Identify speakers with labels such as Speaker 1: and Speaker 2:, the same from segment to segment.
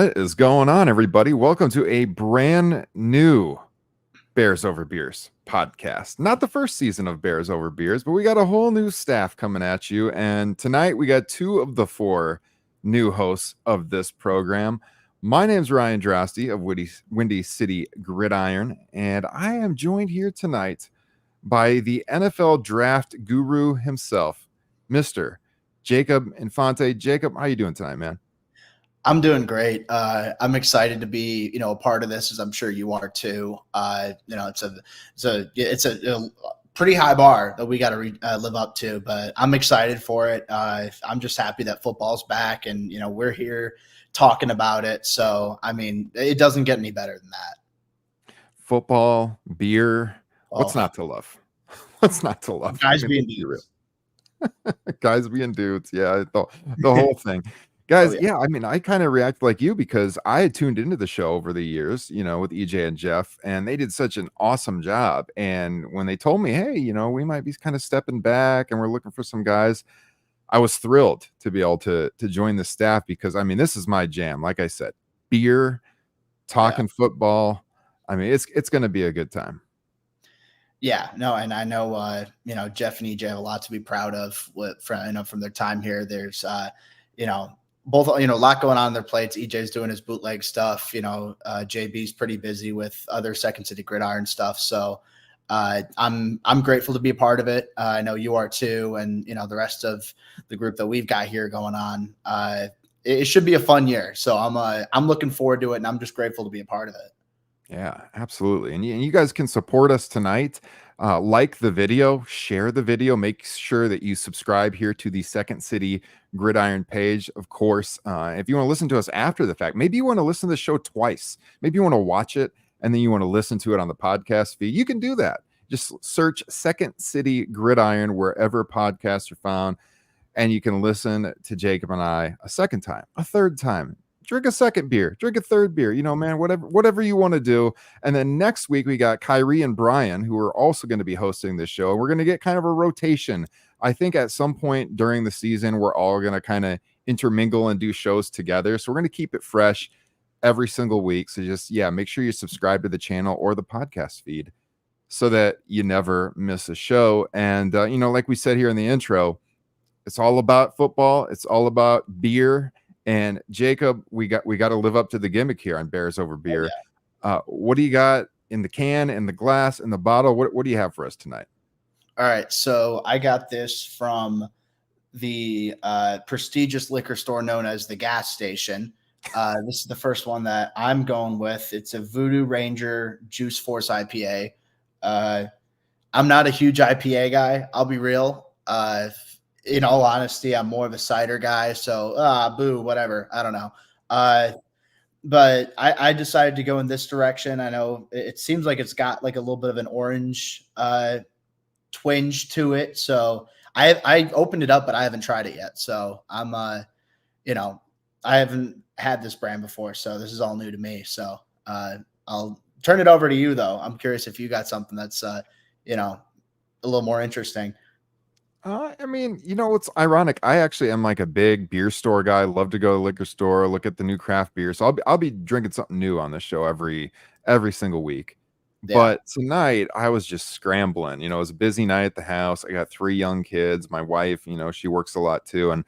Speaker 1: What is going on, everybody? Welcome to a brand new Bears Over Beers podcast. Not the first season of Bears Over Beers, but we got a whole new staff coming at you. And tonight we got two of the four new hosts of this program. My name's Ryan Droste of Windy City Gridiron, and I am joined here tonight by the NFL draft guru himself, Mr. Jacob Infante. Jacob, how you doing tonight, man?
Speaker 2: I'm doing great. I'm excited to be, a part of this, as I'm sure you are too. It's a pretty high bar that we got to live up to, but I'm excited for it. I'm just happy that football's back, and we're here talking about it. So, I mean, it doesn't get any better than that.
Speaker 1: Football, beer. What's not to love? What's not to love?
Speaker 2: Guys being dudes.
Speaker 1: Guys being dudes. Yeah, the whole thing. Guys, yeah, I mean, I kind of react like you because I had tuned into the show over the years, with EJ and Jeff, and they did such an awesome job. And when they told me, hey, we might be kind of stepping back and we're looking for some guys, I was thrilled to be able to join the staff because, I mean, this is my jam. Like I said, beer, talking football. I mean, it's going to be a good time.
Speaker 2: Yeah, no, and I know, Jeff and EJ have a lot to be proud of from their time here. There's, both, a lot going on their plates. EJ's doing his bootleg stuff. JB's pretty busy with other Second City Gridiron stuff. So I'm grateful to be a part of it. I know you are too. And, the rest of the group that we've got here going on, it should be a fun year. So I'm looking forward to it, and I'm just grateful to be a part of it.
Speaker 1: Yeah, absolutely. And you guys can support us tonight. Like the video, share the video, make sure that you subscribe here to the Second City Gridiron page. Of course, if you want to listen to us after the fact, maybe you want to listen to the show twice. Maybe you want to watch it and then you want to listen to it on the podcast feed. You can do that. Just search Second City Gridiron wherever podcasts are found, and you can listen to Jacob and I a second time, a third time. Drink a second beer, drink a third beer, man, whatever you want to do. And then next week, we got Kyrie and Brian, who are also going to be hosting this show. We're going to get kind of a rotation. I think at some point during the season, we're all going to kind of intermingle and do shows together. So we're going to keep it fresh every single week. So just, make sure you subscribe to the channel or the podcast feed so that you never miss a show. And, like we said here in the intro, it's all about football. It's all about beer. And Jacob, we got to live up to the gimmick here on Bears Over Beer. Oh, yeah. What do you got in the can, in the glass, in the bottle? What do you have for us tonight?
Speaker 2: All right, so I got this from the prestigious liquor store known as the Gas Station. This is the first one that I'm going with. It's a Voodoo Ranger Juice Force IPA. I'm not a huge IPA guy. I'll be real. In all honesty, I'm more of a cider guy. So, boo, whatever. I don't know. But I decided to go in this direction. I know it seems like it's got like a little bit of an orange twinge to it. So I opened it up, but I haven't tried it yet. So I'm, I haven't had this brand before. So this is all new to me. So I'll turn it over to you, though. I'm curious if you got something that's, a little more interesting.
Speaker 1: I mean, it's ironic. I actually am like a big beer store guy. Love to go to the liquor store, look at the new craft beer. So I'll be drinking something new on this show every single week. Yeah. But tonight I was just scrambling. It was a busy night at the house. I got 3 young kids. My wife, she works a lot too. And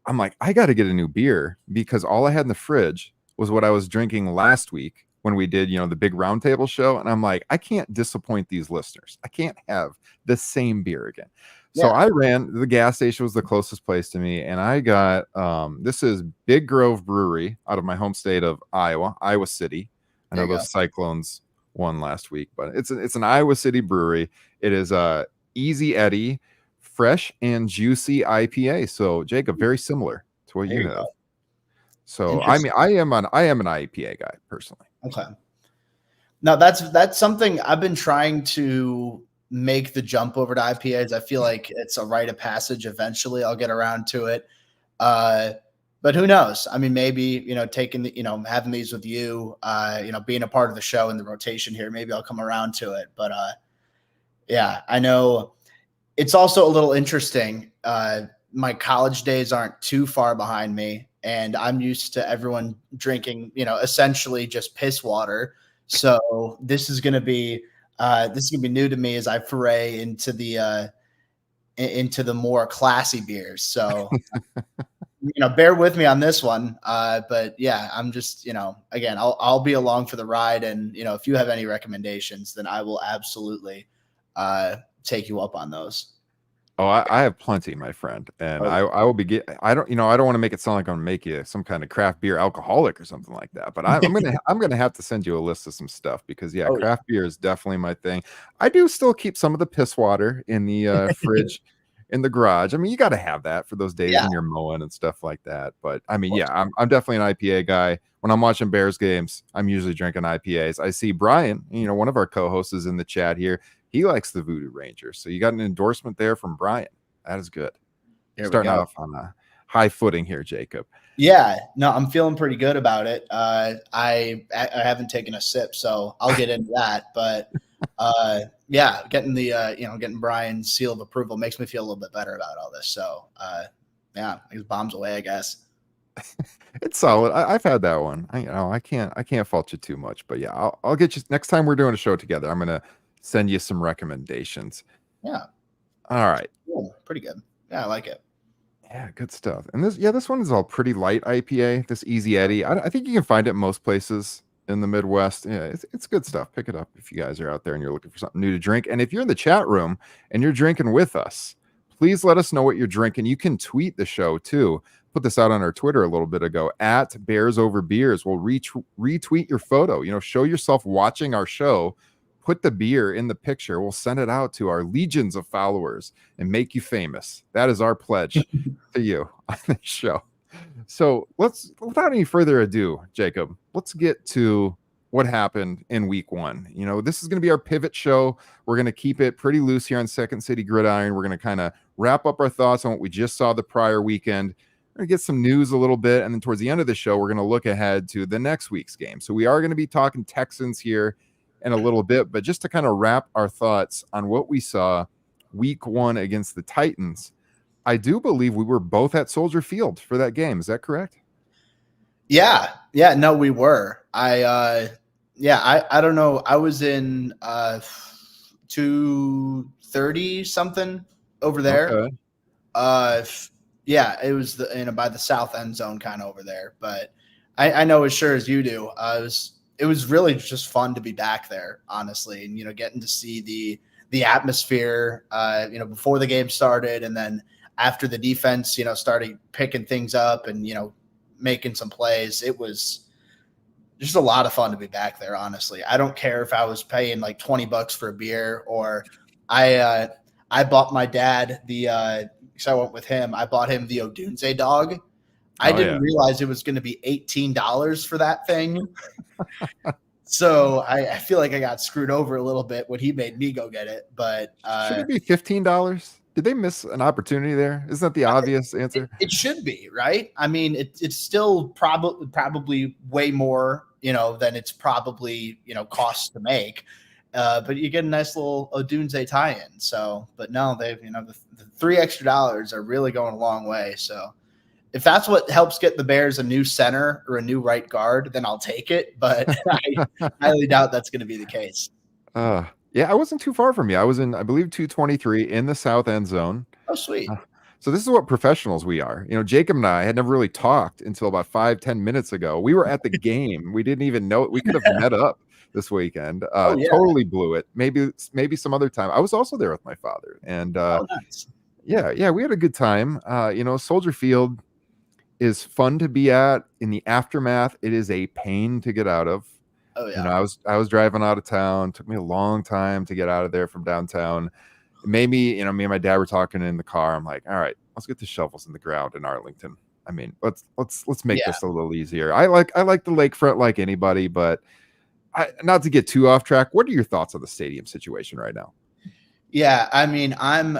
Speaker 1: I'm like, I got to get a new beer because all I had in the fridge was what I was drinking last week when we did, the big roundtable show. And I'm like, I can't disappoint these listeners. I can't have the same beer again. So I ran, the gas station was the closest place to me, and I got, this is Big Grove Brewery out of my home state of Iowa City. I know those Cyclones won last week, but it's an Iowa City brewery. It is a Easy Eddie, fresh and juicy IPA. So Jacob, very similar to what you have. So I mean, I am an IPA guy personally.
Speaker 2: Okay. Now that's something I've been trying to make the jump over to IPAs. I feel like it's a rite of passage. Eventually I'll get around to it. But who knows? I mean, maybe, taking having these with you, being a part of the show in the rotation here, maybe I'll come around to it. But I know it's also a little interesting. My college days aren't too far behind me. and I'm used to everyone drinking, essentially just piss water. So this is gonna be new to me as I foray into the more classy beers. So bear with me on this one. But yeah, I'm just, again, I'll be along for the ride. And, if you have any recommendations, then I will absolutely take you up on those.
Speaker 1: Oh, I have plenty, my friend, and
Speaker 2: Oh,
Speaker 1: I will be I don't I don't want to make it sound like I'm gonna make you some kind of craft beer alcoholic or something like that, but I'm gonna have to send you a list of some stuff because yeah,
Speaker 2: oh
Speaker 1: craft beer is definitely my thing. I do still keep some of the piss water in the fridge in the garage. I mean, you got to have that for those days
Speaker 2: yeah,
Speaker 1: when you're mowing and stuff like that. But I mean,
Speaker 2: of
Speaker 1: yeah,
Speaker 2: course.
Speaker 1: I'm definitely an IPA guy. When I'm watching Bears games, I'm usually drinking IPAs. I see Brian, one of our co-hosts is in the chat here. He likes the Voodoo Ranger. So you got an endorsement there from Brian. That is good.
Speaker 2: Here we
Speaker 1: Starting
Speaker 2: go.
Speaker 1: off on a high footing here, Jacob.
Speaker 2: Yeah, no, I'm feeling pretty good about it. I haven't taken a sip, so I'll get into that. But yeah, getting Brian's seal of approval makes me feel a little bit better about all this. So yeah, he's bombs away, I guess.
Speaker 1: It's solid. I've had that one. I can't fault you too much, but yeah, I'll get you next time we're doing a show together. I'm gonna send you some recommendations.
Speaker 2: Yeah,
Speaker 1: All right.
Speaker 2: cool. Pretty good. Yeah, I like it.
Speaker 1: Yeah, good stuff. And this one is all pretty light IPA. This Easy Eddie. I think you can find it most places in the Midwest. Yeah, it's good stuff. Pick it up if you guys are out there and you're looking for something new to drink. And if you're in the chat room and you're drinking with us, please let us know what you're drinking. You can tweet the show too. Put this out on our Twitter a little bit ago at Bears Over Beers. We'll retweet your photo. Show yourself watching our show. Put the beer in the picture. We'll send it out to our legions of followers and make you famous. That is our pledge to you on this show. So without any further ado, Jacob, let's get to what happened in week one. This is going to be our pivot show. We're going to keep it pretty loose here on Second City Gridiron. We're going to kind of wrap up our thoughts on what we just saw the prior weekend. We're going to get some news a little bit. And then towards the end of the show, we're going to look ahead to the next week's game. So we are going to be talking Texans here in a little bit, but just to kind of wrap our thoughts on what we saw week one against the Titans, I do believe we were both at Soldier Field for that game. Is that correct?
Speaker 2: Yeah. No, we were. I don't know. I was in 230 something over there.
Speaker 1: Okay.
Speaker 2: Yeah, it was by the south end zone kind of over there. But I know as sure as you do, it was really just fun to be back there, honestly, and getting to see the atmosphere, before the game started, and then after the defense, started picking things up and making some plays. It was just a lot of fun to be back there. Honestly, I don't care if I was paying like $20 for a beer or I bought my dad because I went with him. I bought him the Odunze dog. I didn't realize it was going to be $18 for that thing. So I feel like I got screwed over a little bit when he made me go get it. But
Speaker 1: should it be $15? Did they miss an opportunity there? Isn't that the obvious answer?
Speaker 2: It should be, right? I mean, it's still probably way more, than it's probably, costs to make. But you get a nice little Odunze tie-in. So, but no, they've, the $3 extra are really going a long way. So if that's what helps get the Bears a new center or a new right guard, then I'll take it. But I highly doubt that's going to be the case.
Speaker 1: Yeah, I wasn't too far from you. I was in, I believe, 223 in the south end zone.
Speaker 2: Oh, sweet.
Speaker 1: So this is what professionals we are. Jacob and I had never really talked until about 5-10 minutes ago. We were at the game. We didn't even know it. We could have met up this weekend. Totally blew it. Maybe some other time. I was also there with my father. And
Speaker 2: nice.
Speaker 1: Yeah, we had a good time. Soldier Field is fun to be at. In the aftermath, it is a pain to get out of.
Speaker 2: Oh yeah.
Speaker 1: I was driving out of town. Took me a long time to get out of there from downtown. Maybe, me and my dad were talking in the car. I'm like, all right, let's get the shovels in the ground in Arlington. I mean, let's make this a little easier. I like the lakefront like anybody, but not to get too off track. What are your thoughts on the stadium situation right now?
Speaker 2: Yeah, I mean, I'm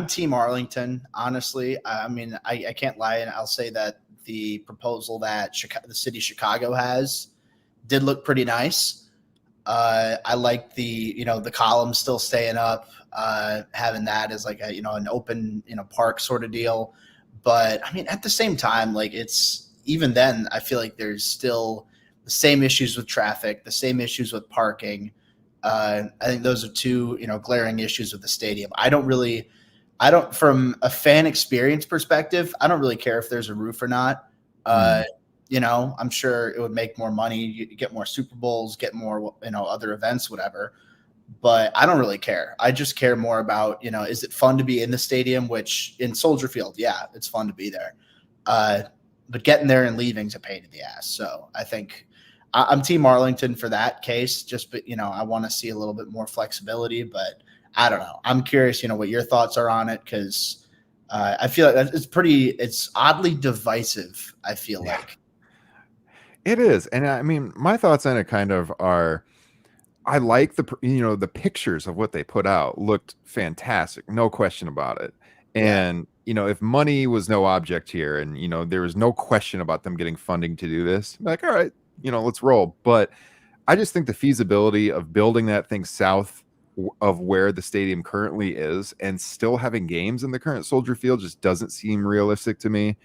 Speaker 2: Team Arlington, honestly. I mean, I can't lie, and I'll say that the proposal that the city of Chicago has did look pretty nice. I like the column still staying up, having that as like an open park sort of deal. But I mean, at the same time, like it's even then, I feel like there's still the same issues with traffic, the same issues with parking. I think those are two, glaring issues with the stadium. From a fan experience perspective, I don't really care if there's a roof or not. I'm sure it would make more money. You get more Super Bowls, get more, other events, whatever. But I don't really care. I just care more about, is it fun to be in the stadium, which in Soldier Field, yeah, it's fun to be there. But getting there and leaving is a pain in the ass. So I think I'm Team Arlington for that case. I want to see a little bit more flexibility, but I don't know. I'm curious, what your thoughts are on it, because I feel like it's oddly divisive, I feel like.
Speaker 1: It is. And I mean, my thoughts on it kind of are, I like the pictures of what they put out looked fantastic. No question about it. And, if money was no object here and, there was no question about them getting funding to do this, like, all right, let's roll. But I just think the feasibility of building that thing south of where the stadium currently is and still having games in the current Soldier Field just doesn't seem realistic to me.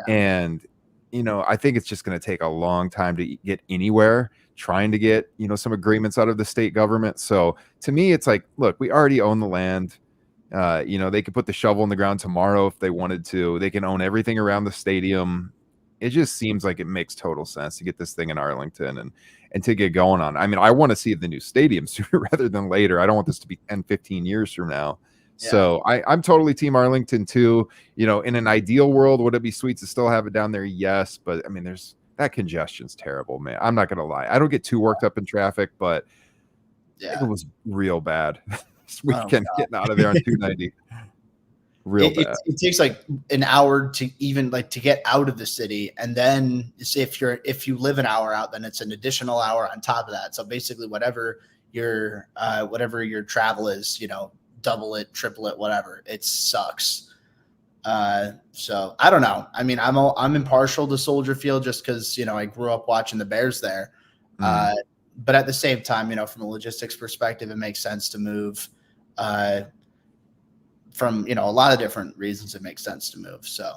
Speaker 2: Yeah.
Speaker 1: And, I think it's just going to take a long time to get anywhere trying to get, some agreements out of the state government. So to me, it's like, look, we already own the land. They could put the shovel in the ground tomorrow if they wanted to. They can own everything around the stadium. It just seems like it makes total sense to get this thing in Arlington and to get going on. I mean, I want to see the new stadium sooner rather than later. I don't want this to be 10, 15 years from now. Yeah. So I'm totally Team Arlington too. In an ideal world, would it be sweet to still have it down there? Yes. But I mean, that congestion's terrible, man. I'm not going to lie. I don't get too worked up in traffic, but it was real bad this weekend getting out of there on 290. Real bad.
Speaker 2: It takes like an hour to even to get out of the city, and then if you live an hour out, then it's an additional hour on top of that. So basically, whatever your travel is, double it, triple it, whatever. It sucks. So I don't know. I mean, I'm impartial to Soldier Field just because I grew up watching the Bears there. But at the same time, from a logistics perspective, it makes sense to move. From a lot of different reasons, it makes sense to move. So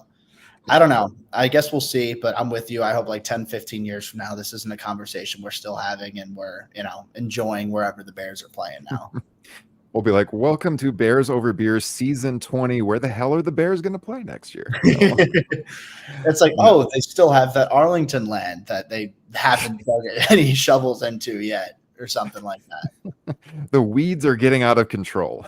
Speaker 2: I don't know. I guess we'll see, but I'm with you. I hope 10, 15 years from now, this isn't a conversation we're still having and we're, enjoying wherever the Bears are playing now.
Speaker 1: We'll be like, welcome to Bears Over Beers season 20. Where the hell are the Bears going to play next year?
Speaker 2: It's like, oh, they still have that Arlington land that they haven't dug any shovels into yet or something like that.
Speaker 1: The weeds are getting out of control.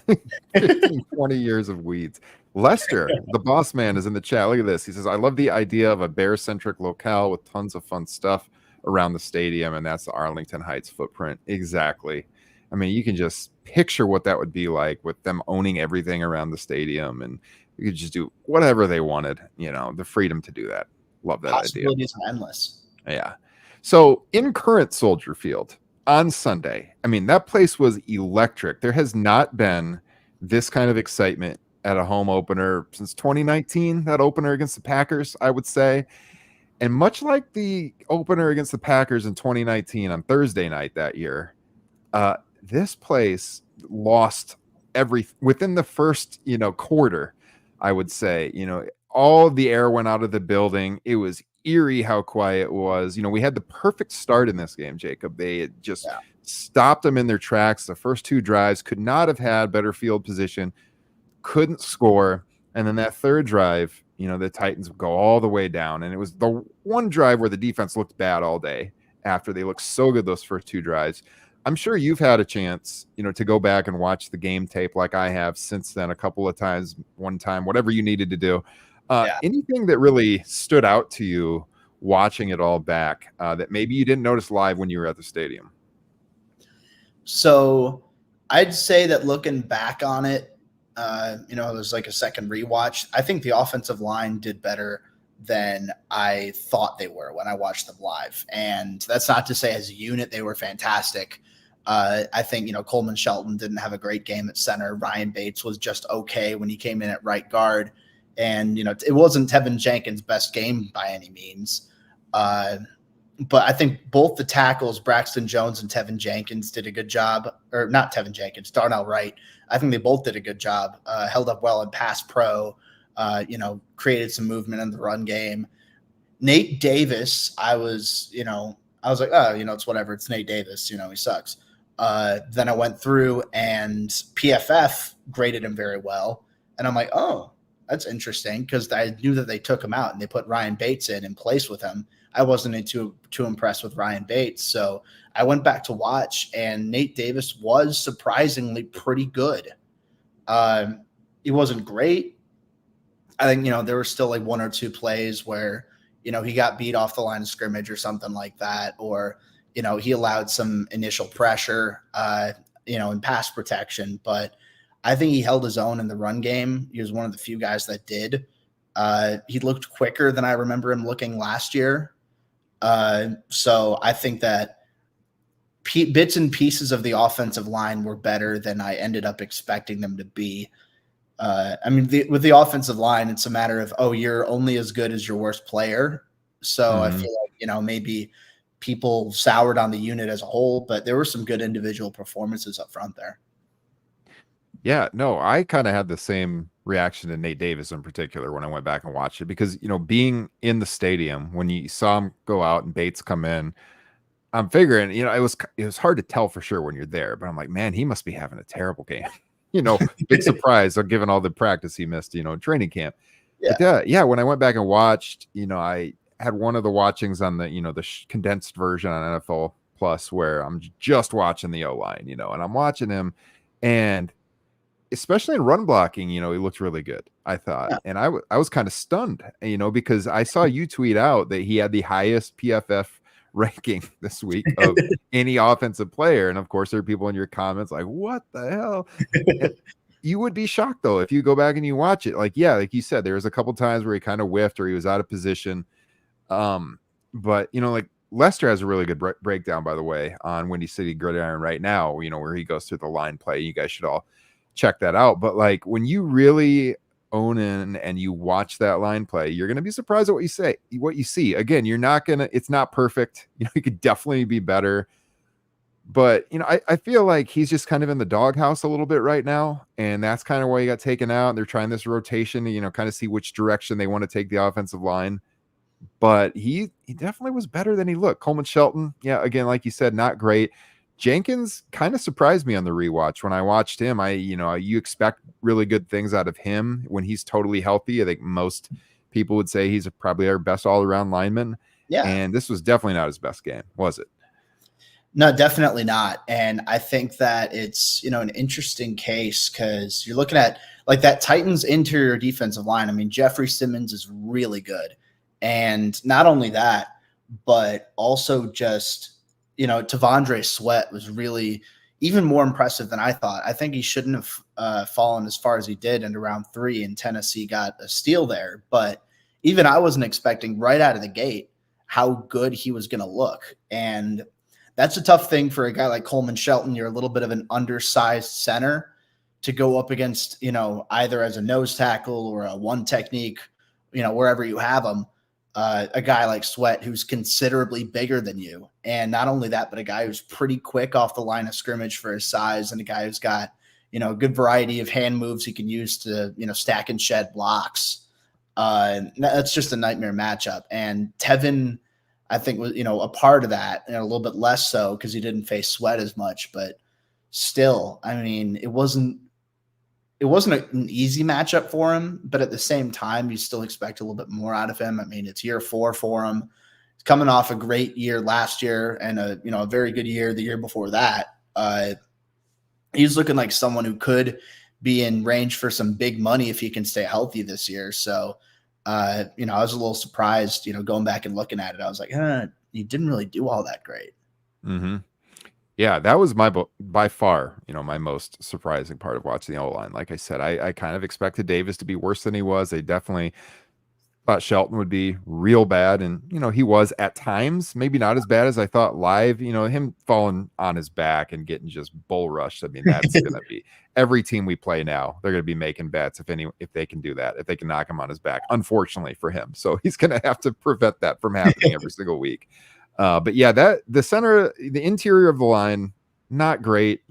Speaker 1: 15, 20 years of weeds. Lester, the boss man, is in the chat. Look at this. He says, I love the idea of a Bear-centric locale with tons of fun stuff around the stadium, and that's the Arlington Heights footprint. Exactly. I mean, you can just picture what that would be like with them owning everything around the stadium, and you could just do whatever they wanted, the freedom to do that. Love that idea.
Speaker 2: Possibilities are endless.
Speaker 1: Yeah. So in current Soldier Field on Sunday, I mean, that place was electric. There has not been this kind of excitement at a home opener since 2019, that opener against the Packers, I would say. And much like the opener against the Packers in 2019 on Thursday night that year, this place lost within the first, quarter, I would say. All the air went out of the building. It was eerie how quiet it was. We had the perfect start in this game, Jacob. They had just stopped them in their tracks. The first two drives could not have had better field position, couldn't score. And then that third drive, the Titans would go all the way down. And it was the one drive where the defense looked bad all day after they looked so good those first two drives. I'm sure you've had a chance, to go back and watch the game tape like I have since then a couple of times, one time, whatever you needed to do. Anything that really stood out to you watching it all back that maybe you didn't notice live when you were at the stadium?
Speaker 2: So I'd say that looking back on it, it was like a second rewatch. I think the offensive line did better than I thought they were when I watched them live. And that's not to say as a unit, they were fantastic. I think, Coleman Shelton didn't have a great game at center. Ryan Bates was just okay when he came in at right guard. And, it wasn't Tevin Jenkins' best game by any means. But I think both the tackles, Braxton Jones and Tevin Jenkins, did a good job. Or not Tevin Jenkins, Darnell Wright. I think they both did a good job, held up well in pass pro, created some movement in the run game. Nate Davis, I was like, oh, it's whatever. It's Nate Davis. He sucks. Then I went through and PFF graded him very well. And I'm like, oh, that's interesting, because I knew that they took him out and they put Ryan Bates in place with him. I wasn't too impressed with Ryan Bates. So I went back to watch, and Nate Davis was surprisingly pretty good. He wasn't great. I think, there were still like one or two plays where, he got beat off the line of scrimmage or something like that, or, he allowed some initial pressure, in pass protection. But I think he held his own in the run game. He was one of the few guys that did. He looked quicker than I remember him looking last year. So I think that bits and pieces of the offensive line were better than I ended up expecting them to be. With the offensive line, it's a matter of, you're only as good as your worst player. So I feel like, maybe people soured on the unit as a whole, but there were some good individual performances up front there.
Speaker 1: Yeah, no, I kind of had the same reaction to Nate Davis in particular when I went back and watched it, because, being in the stadium when you saw him go out and Bates come in, I'm figuring, it was hard to tell for sure when you're there, but I'm like, man, he must be having a terrible game. Big surprise given all the practice he missed, in training camp.
Speaker 2: Yeah.
Speaker 1: But when I went back and watched, I had one of the watchings on the, the condensed version on NFL Plus, where I'm just watching the O-line, and I'm watching him, and especially in run blocking, he looked really good, I thought. Yeah. And I was kind of stunned, because I saw you tweet out that he had the highest PFF ranking this week of any offensive player. And of course, there are people in your comments like, what the hell? You would be shocked though if you go back and you watch it. Like you said, there was a couple times where he kind of whiffed or he was out of position. But like Lester has a really good breakdown, by the way, on Windy City Gridiron right now, where he goes through the line play. You guys should all check that out. But like when you really own in and you watch that line play, you're going to be surprised at what you see. Again, it's not perfect. It could definitely be better. But, I feel like he's just kind of in the doghouse a little bit right now. And that's kind of why he got taken out. They're trying this rotation to, kind of see which direction they want to take the offensive line. But he definitely was better than he looked. Coleman Shelton, again, like you said, not great. Jenkins kind of surprised me on the rewatch. When I watched him, you expect really good things out of him when he's totally healthy. I think most people would say he's probably our best all-around lineman. Yeah. And this was definitely not his best game, was it?
Speaker 2: No, definitely not. And I think that it's, an interesting case, because you're looking at like that Titans interior defensive line. Jeffrey Simmons is really good. And not only that, but also just, Tavondre Sweat was really even more impressive than I thought. I think he shouldn't have fallen as far as he did into round 3, and Tennessee got a steal there. But even I wasn't expecting right out of the gate how good he was going to look. And that's a tough thing for a guy like Coleman Shelton. You're a little bit of an undersized center to go up against, either as a nose tackle or a one technique, wherever you have him. A guy like Sweat, who's considerably bigger than you. And not only that, but a guy who's pretty quick off the line of scrimmage for his size, and a guy who's got, a good variety of hand moves he can use to, stack and shed blocks. That's just a nightmare matchup. And Tevin, I think, was, a part of that, and a little bit less so because he didn't face Sweat as much. But still, it wasn't an easy matchup for him, but at the same time, you still expect a little bit more out of him. It's year 4 for him. He's coming off a great year last year and a very good year the year before that. He's looking like someone who could be in range for some big money if he can stay healthy this year. So, I was a little surprised, going back and looking at it. I was like, he didn't really do all that great.
Speaker 1: Mm-hmm. Yeah, that was by far, my most surprising part of watching the O-line. Like I said, I kind of expected Davis to be worse than he was. They definitely thought Shelton would be real bad. And, he was at times, maybe not as bad as I thought live. Him falling on his back and getting just bull rushed. That's going to be every team we play now. They're going to be making bets if they can do that, if they can knock him on his back, unfortunately for him. So he's going to have to prevent that from happening every single week. But yeah, the interior of the line, not great.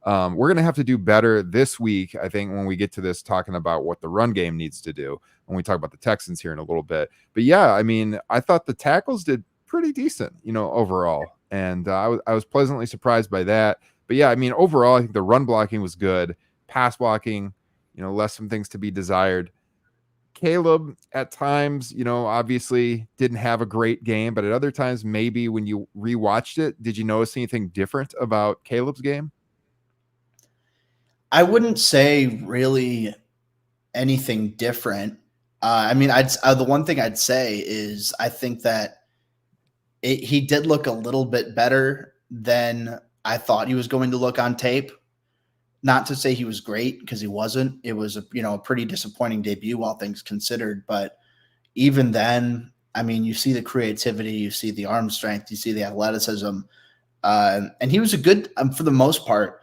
Speaker 1: We're going to have to do better this week, I think, when we get to this, talking about what the run game needs to do when we talk about the Texans here in a little bit. But yeah, I mean, I thought the tackles did pretty decent, overall. And I was pleasantly surprised by that. But yeah, I mean, overall, I think the run blocking was good. Pass blocking, less some things to be desired. Caleb at times, obviously didn't have a great game, but at other times, maybe when you rewatched it, did you notice anything different about Caleb's game?
Speaker 2: I wouldn't say really anything different. I mean, the one thing I'd say is I think that he did look a little bit better than I thought he was going to look on tape. Not to say he was great, because he wasn't. It was a pretty disappointing debut, all things considered. But even then, I mean, you see the creativity, you see the arm strength, you see the athleticism, and he was a good, for the most part,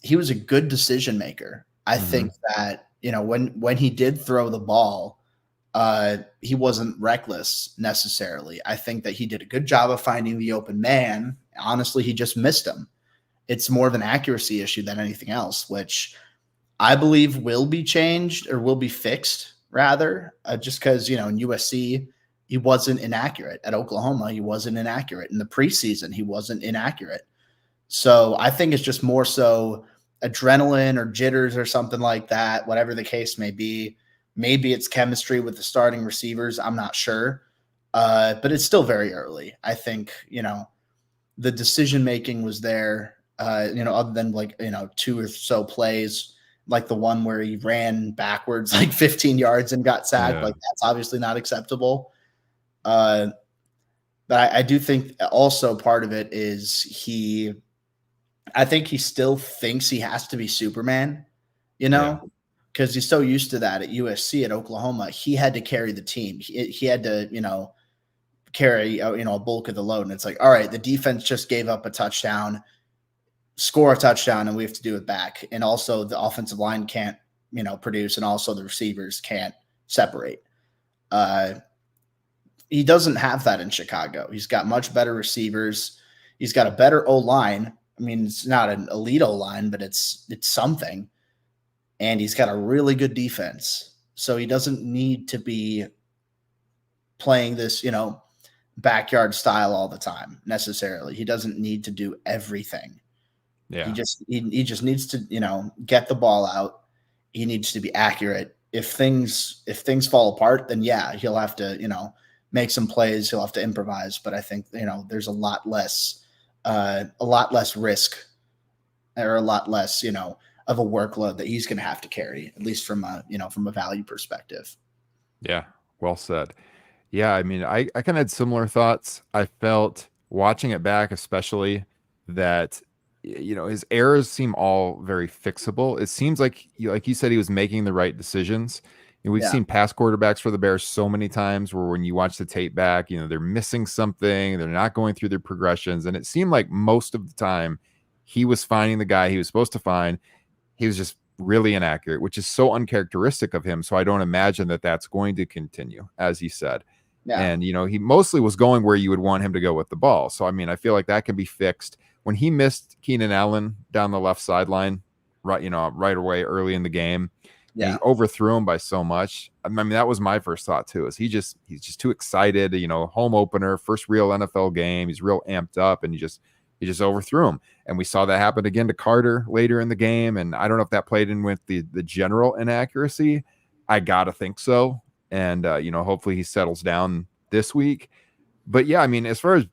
Speaker 2: he was a good decision maker. I think that, when he did throw the ball, he wasn't reckless necessarily. I think that he did a good job of finding the open man. Honestly, he just missed him. It's more of an accuracy issue than anything else, which I believe will be changed, or will be fixed rather, just because, in USC, he wasn't inaccurate. At Oklahoma, he wasn't inaccurate. In the preseason, he wasn't inaccurate. So I think it's just more so adrenaline or jitters or something like that, whatever the case may be. Maybe it's chemistry with the starting receivers. I'm not sure. But it's still very early. I think, the decision-making was there, other than two or so plays, like the one where he ran backwards like 15 yards and got sacked.
Speaker 1: Yeah.
Speaker 2: Like, that's obviously not acceptable. But I do think also part of it is I think he still thinks he has to be Superman, because he's so used to that at USC. At Oklahoma, he had to carry the team. He had to, carry, a bulk of the load. And it's like, all right, the defense just gave up a touchdown, score a touchdown, and we have to do it back. And also the offensive line can't, produce, and also the receivers can't separate. He doesn't have that in Chicago. He's got much better receivers. He's got a better O-line. I mean, it's not an elite O-line, but it's something. And he's got a really good defense. So he doesn't need to be playing this, backyard style all the time necessarily. He doesn't need to do everything.
Speaker 1: Yeah.
Speaker 2: He just needs to, get the ball out. He needs to be accurate. If things fall apart, then yeah, he'll have to, make some plays. He'll have to improvise. But I think, there's a lot less risk, or a lot less, of a workload that he's going to have to carry, at least from a value perspective.
Speaker 1: Yeah. Well said. Yeah. I mean, I kind of had similar thoughts. I felt watching it back, especially, that, his errors seem all very fixable. It seems like you said, he was making the right decisions. We've seen past quarterbacks for the Bears so many times where when you watch the tape back, they're missing something. They're not going through their progressions. And it seemed like most of the time he was finding the guy he was supposed to find. He was just really inaccurate, which is so uncharacteristic of him. So I don't imagine that that's going to continue, as he said. Yeah. And, he mostly was going where you would want him to go with the ball. So, I mean, I feel like that can be fixed. When he missed Keenan Allen down the left sideline, right away early in the game, he overthrew him by so much. I mean, that was my first thought too, is he's just too excited, home opener, first real NFL game. He's real amped up, and he just overthrew him. And we saw that happen again to Carter later in the game. And I don't know if that played in with the general inaccuracy. I got to think so. And, hopefully he settles down this week. But yeah, I mean, as far as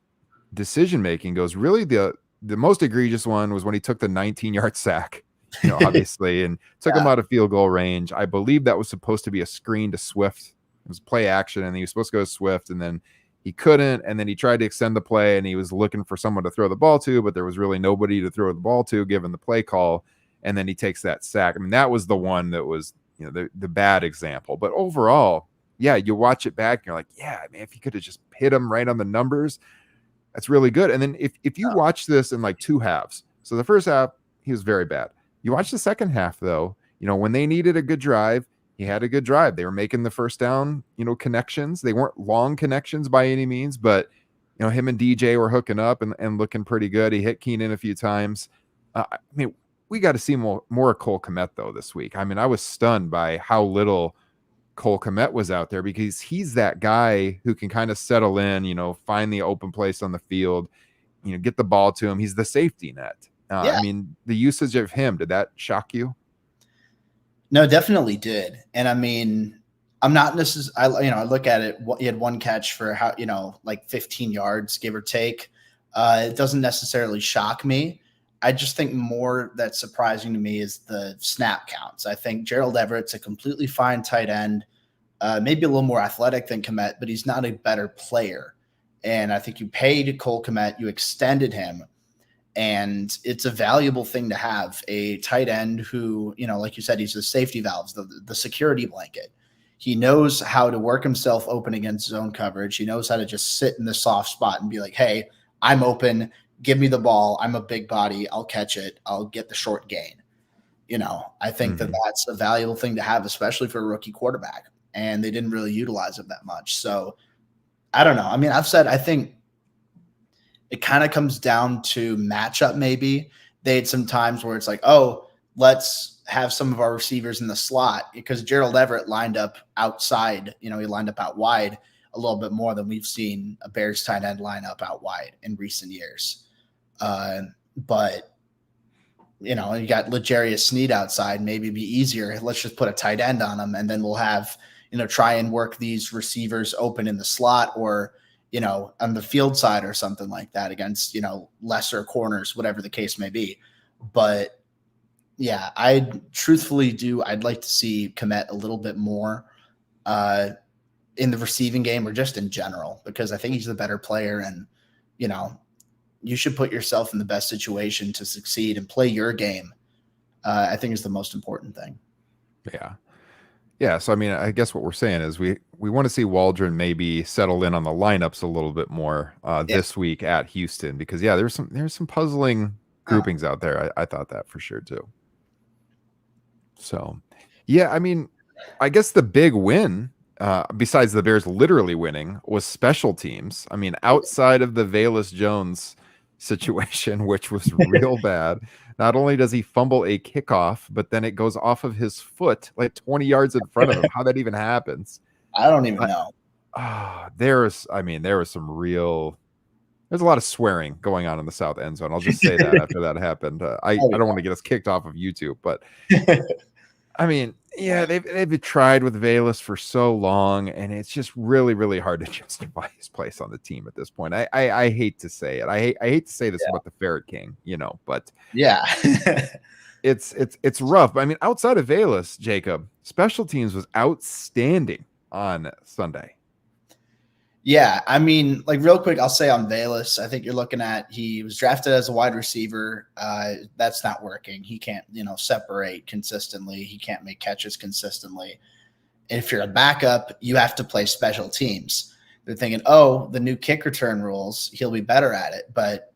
Speaker 1: decision-making goes, really the most egregious one was when he took the 19-yard sack, obviously, and took him out of field goal range. I believe that was supposed to be a screen to Swift. It was play action, and he was supposed to go to Swift, and then he couldn't, and then he tried to extend the play, and he was looking for someone to throw the ball to, but there was really nobody to throw the ball to given the play call, and then he takes that sack. I mean, that was the one that was, the bad example. But overall, yeah, you watch it back, and you're like, yeah, man, if he could have just hit him right on the numbers, that's really good. And then if you watch this in like two halves, so the first half, he was very bad. You watch the second half, though, when they needed a good drive, he had a good drive. They were making the first down, connections. They weren't long connections by any means, but, him and DJ were hooking up and looking pretty good. He hit Keenan a few times. I mean, we got to see more Cole Kmet though this week. I mean, I was stunned by how little Cole Kmet was out there, because he's that guy who can kind of settle in, find the open place on the field, get the ball to him. He's the safety net.
Speaker 2: Yeah.
Speaker 1: I mean, the usage of him, did that shock you?
Speaker 2: No, definitely did. And I mean, I'm not necessarily, I look at it, he had one catch for like 15 yards, give or take. It doesn't necessarily shock me. I just think more that's surprising to me is the snap counts. I think Gerald Everett's a completely fine tight end, maybe a little more athletic than Kmet, but he's not a better player. And I think you paid Cole Kmet, you extended him, and it's a valuable thing to have a tight end who, like you said, he's the safety valves, the security blanket. He knows how to work himself open against zone coverage. He knows how to just sit in the soft spot and be like, hey, I'm open. Give me the ball. I'm a big body. I'll catch it. I'll get the short gain. I think that that's a valuable thing to have, especially for a rookie quarterback. And they didn't really utilize it that much. So I don't know. I mean, I think it kind of comes down to matchup. Maybe they had some times where it's like, oh, let's have some of our receivers in the slot, because Gerald Everett lined up outside. He lined up out wide a little bit more than we've seen a Bears tight end line up out wide in recent years. But you got L'Jarius Sneed outside, maybe be easier. Let's just put a tight end on him, and then we'll have, try and work these receivers open in the slot, or, on the field side or something like that against, lesser corners, whatever the case may be. But yeah, I'd like to see Kmet a little bit more, in the receiving game or just in general, because I think he's the better player, and, you should put yourself in the best situation to succeed and play your game. I think is the most important thing.
Speaker 1: Yeah. Yeah. So, I mean, I guess what we're saying is we want to see Waldron maybe settle in on the lineups a little bit more this week at Houston, because there's some puzzling groupings out there. I thought that for sure too. So, yeah, I mean, I guess the big win, besides the Bears literally winning, was special teams. I mean, outside of the Velus Jones situation, which was real bad. Not only does he fumble a kickoff, but then it goes off of his foot like 20 yards in front of him. How that even happens,
Speaker 2: I don't even know.
Speaker 1: There's a lot of swearing going on in the south end zone. I'll just say that after that happened. I don't want to get us kicked off of YouTube, but I mean, yeah, they've tried with Velus for so long, and it's just really, really hard to justify his place on the team at this point. I hate to say it. I hate to say this about the Ferret King, but
Speaker 2: yeah,
Speaker 1: it's rough. But I mean, outside of Velus, Jacob, special teams was outstanding on Sunday.
Speaker 2: Yeah, I mean, like real quick, I'll say on Velus, I think you're looking at, he was drafted as a wide receiver. That's not working. He can't, separate consistently. He can't make catches consistently. If you're a backup, you have to play special teams. They're thinking, oh, the new kick return rules, he'll be better at it. But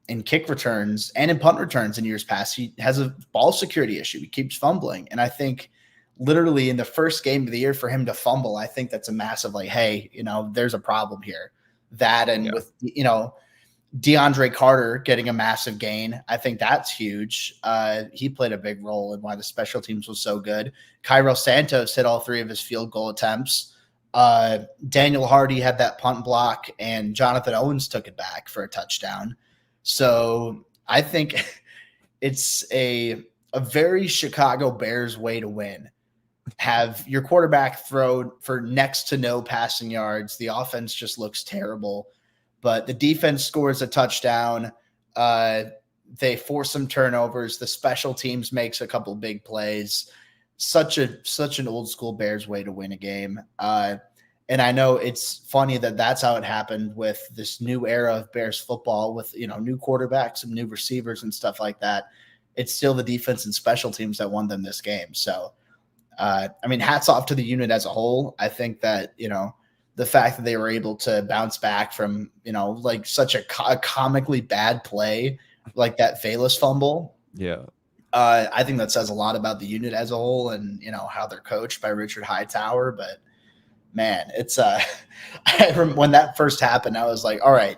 Speaker 2: in kick returns and in punt returns in years past, he has a ball security issue. He keeps fumbling. And I think literally in the first game of the year for him to fumble, I think that's a massive, like, hey, there's a problem here. That, and with, DeAndre Carter getting a massive gain, I think that's huge. He played a big role in why the special teams was so good. Cairo Santos hit all 3 of his field goal attempts. Daniel Hardy had that punt block, and Jonathan Owens took it back for a touchdown. So I think it's a very Chicago Bears way to win. Have your quarterback throw for next to no passing yards. The offense just looks terrible, but the defense scores a touchdown. They force some turnovers. The special teams makes a couple big plays. Such an old school Bears way to win a game. And I know it's funny that that's how it happened with this new era of Bears football with, new quarterbacks and new receivers and stuff like that. It's still the defense and special teams that won them this game. So, hats off to the unit as a whole. I think that, the fact that they were able to bounce back from, like such a comically bad play, like that Velus fumble.
Speaker 1: Yeah.
Speaker 2: I think that says a lot about the unit as a whole and, how they're coached by Richard Hightower. But man, it's when that first happened, I was like, all right,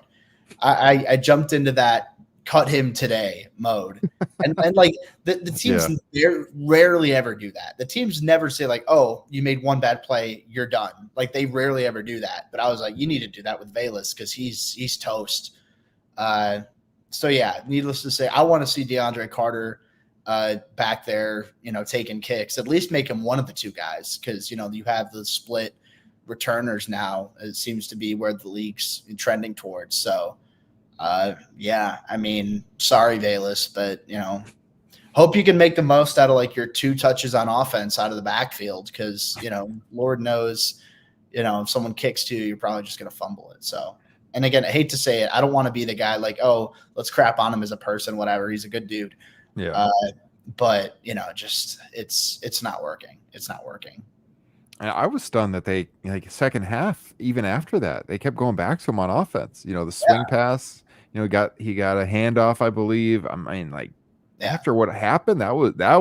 Speaker 2: I jumped into that cut him today mode. And like the teams rarely ever do that. The teams never say like, oh, you made one bad play, you're done. Like they rarely ever do that. But I was like, you need to do that with Velus because he's toast. So yeah, needless to say, I want to see DeAndre Carter back there, taking kicks. At least make him one of the two guys because you have the split returners now. It seems to be where the league's trending towards. So yeah, I mean, sorry, Velus, but hope you can make the most out of like your 2 touches on offense out of the backfield because Lord knows, if someone kicks to you, you're probably just gonna fumble it. So, and again, I hate to say it, I don't want to be the guy like, oh, let's crap on him as a person, whatever. He's a good dude.
Speaker 1: Yeah.
Speaker 2: But just it's not working. It's not working.
Speaker 1: I was stunned that they like second half, even after that, they kept going back to him on offense. The swing pass. He got a handoff, I believe. I mean, like after what happened, that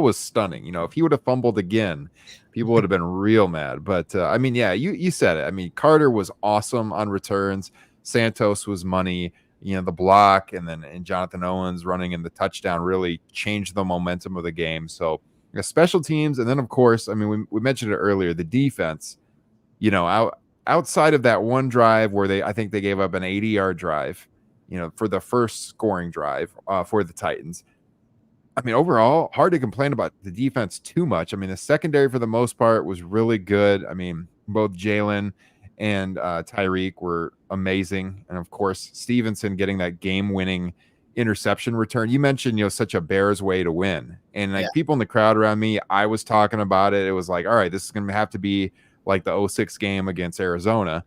Speaker 1: was stunning. If he would have fumbled again, people would have been real mad. But I mean, yeah, you said it. I mean, Carter was awesome on returns. Santos was money. The block and Jonathan Owens running in the touchdown really changed the momentum of the game. So special teams, and then of course, I mean, we mentioned it earlier, the defense. Outside of that one drive where I think they gave up an 80-yard drive. For the first scoring drive for the Titans. I mean, overall, hard to complain about the defense too much. I mean, the secondary for the most part was really good. I mean, both Jalen and Tyreek were amazing. And of course, Stevenson getting that game-winning interception return. You mentioned, such a Bears way to win. And like people in the crowd around me, I was talking about it. It was like, all right, this is going to have to be like the 2006 game against Arizona.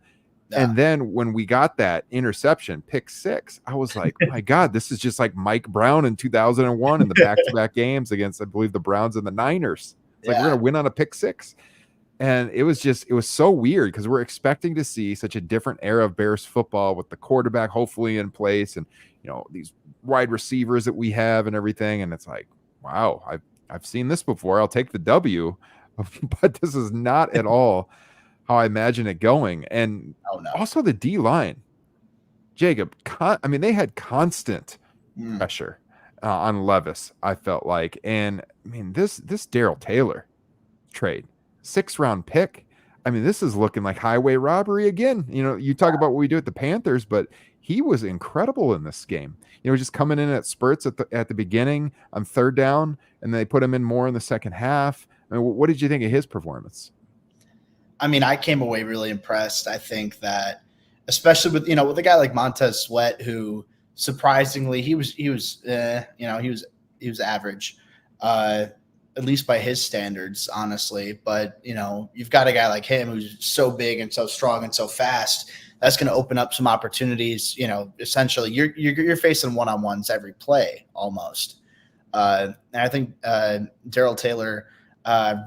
Speaker 1: Yeah. And then when we got that interception, pick 6, I was like, oh my God, this is just like Mike Brown in 2001 in the back-to-back games against, I believe, the Browns and the Niners. It's like, we're going to win on a pick 6. And it was so weird because we're expecting to see such a different era of Bears football with the quarterback hopefully in place and, these wide receivers that we have and everything. And it's like, wow, I've seen this before. I'll take the W, but this is not at all how I imagine it going. And also the D-line, Jacob, I mean, they had constant pressure on Levis, I felt like. And I mean, this Darrell Taylor trade, 6th-round pick. I mean, this is looking like highway robbery again. You talk about what we do at the Panthers, but he was incredible in this game. Just coming in at spurts at the beginning on 3rd down, and they put him in more in the second half. I mean, what did you think of his performance?
Speaker 2: I mean, I came away really impressed. I think that, especially with with a guy like Montez Sweat, who surprisingly he was average, at least by his standards, honestly. But you've got a guy like him who's so big and so strong and so fast. That's going to open up some opportunities. Essentially, you're facing one-on-ones every play almost. And I think Darrell Taylor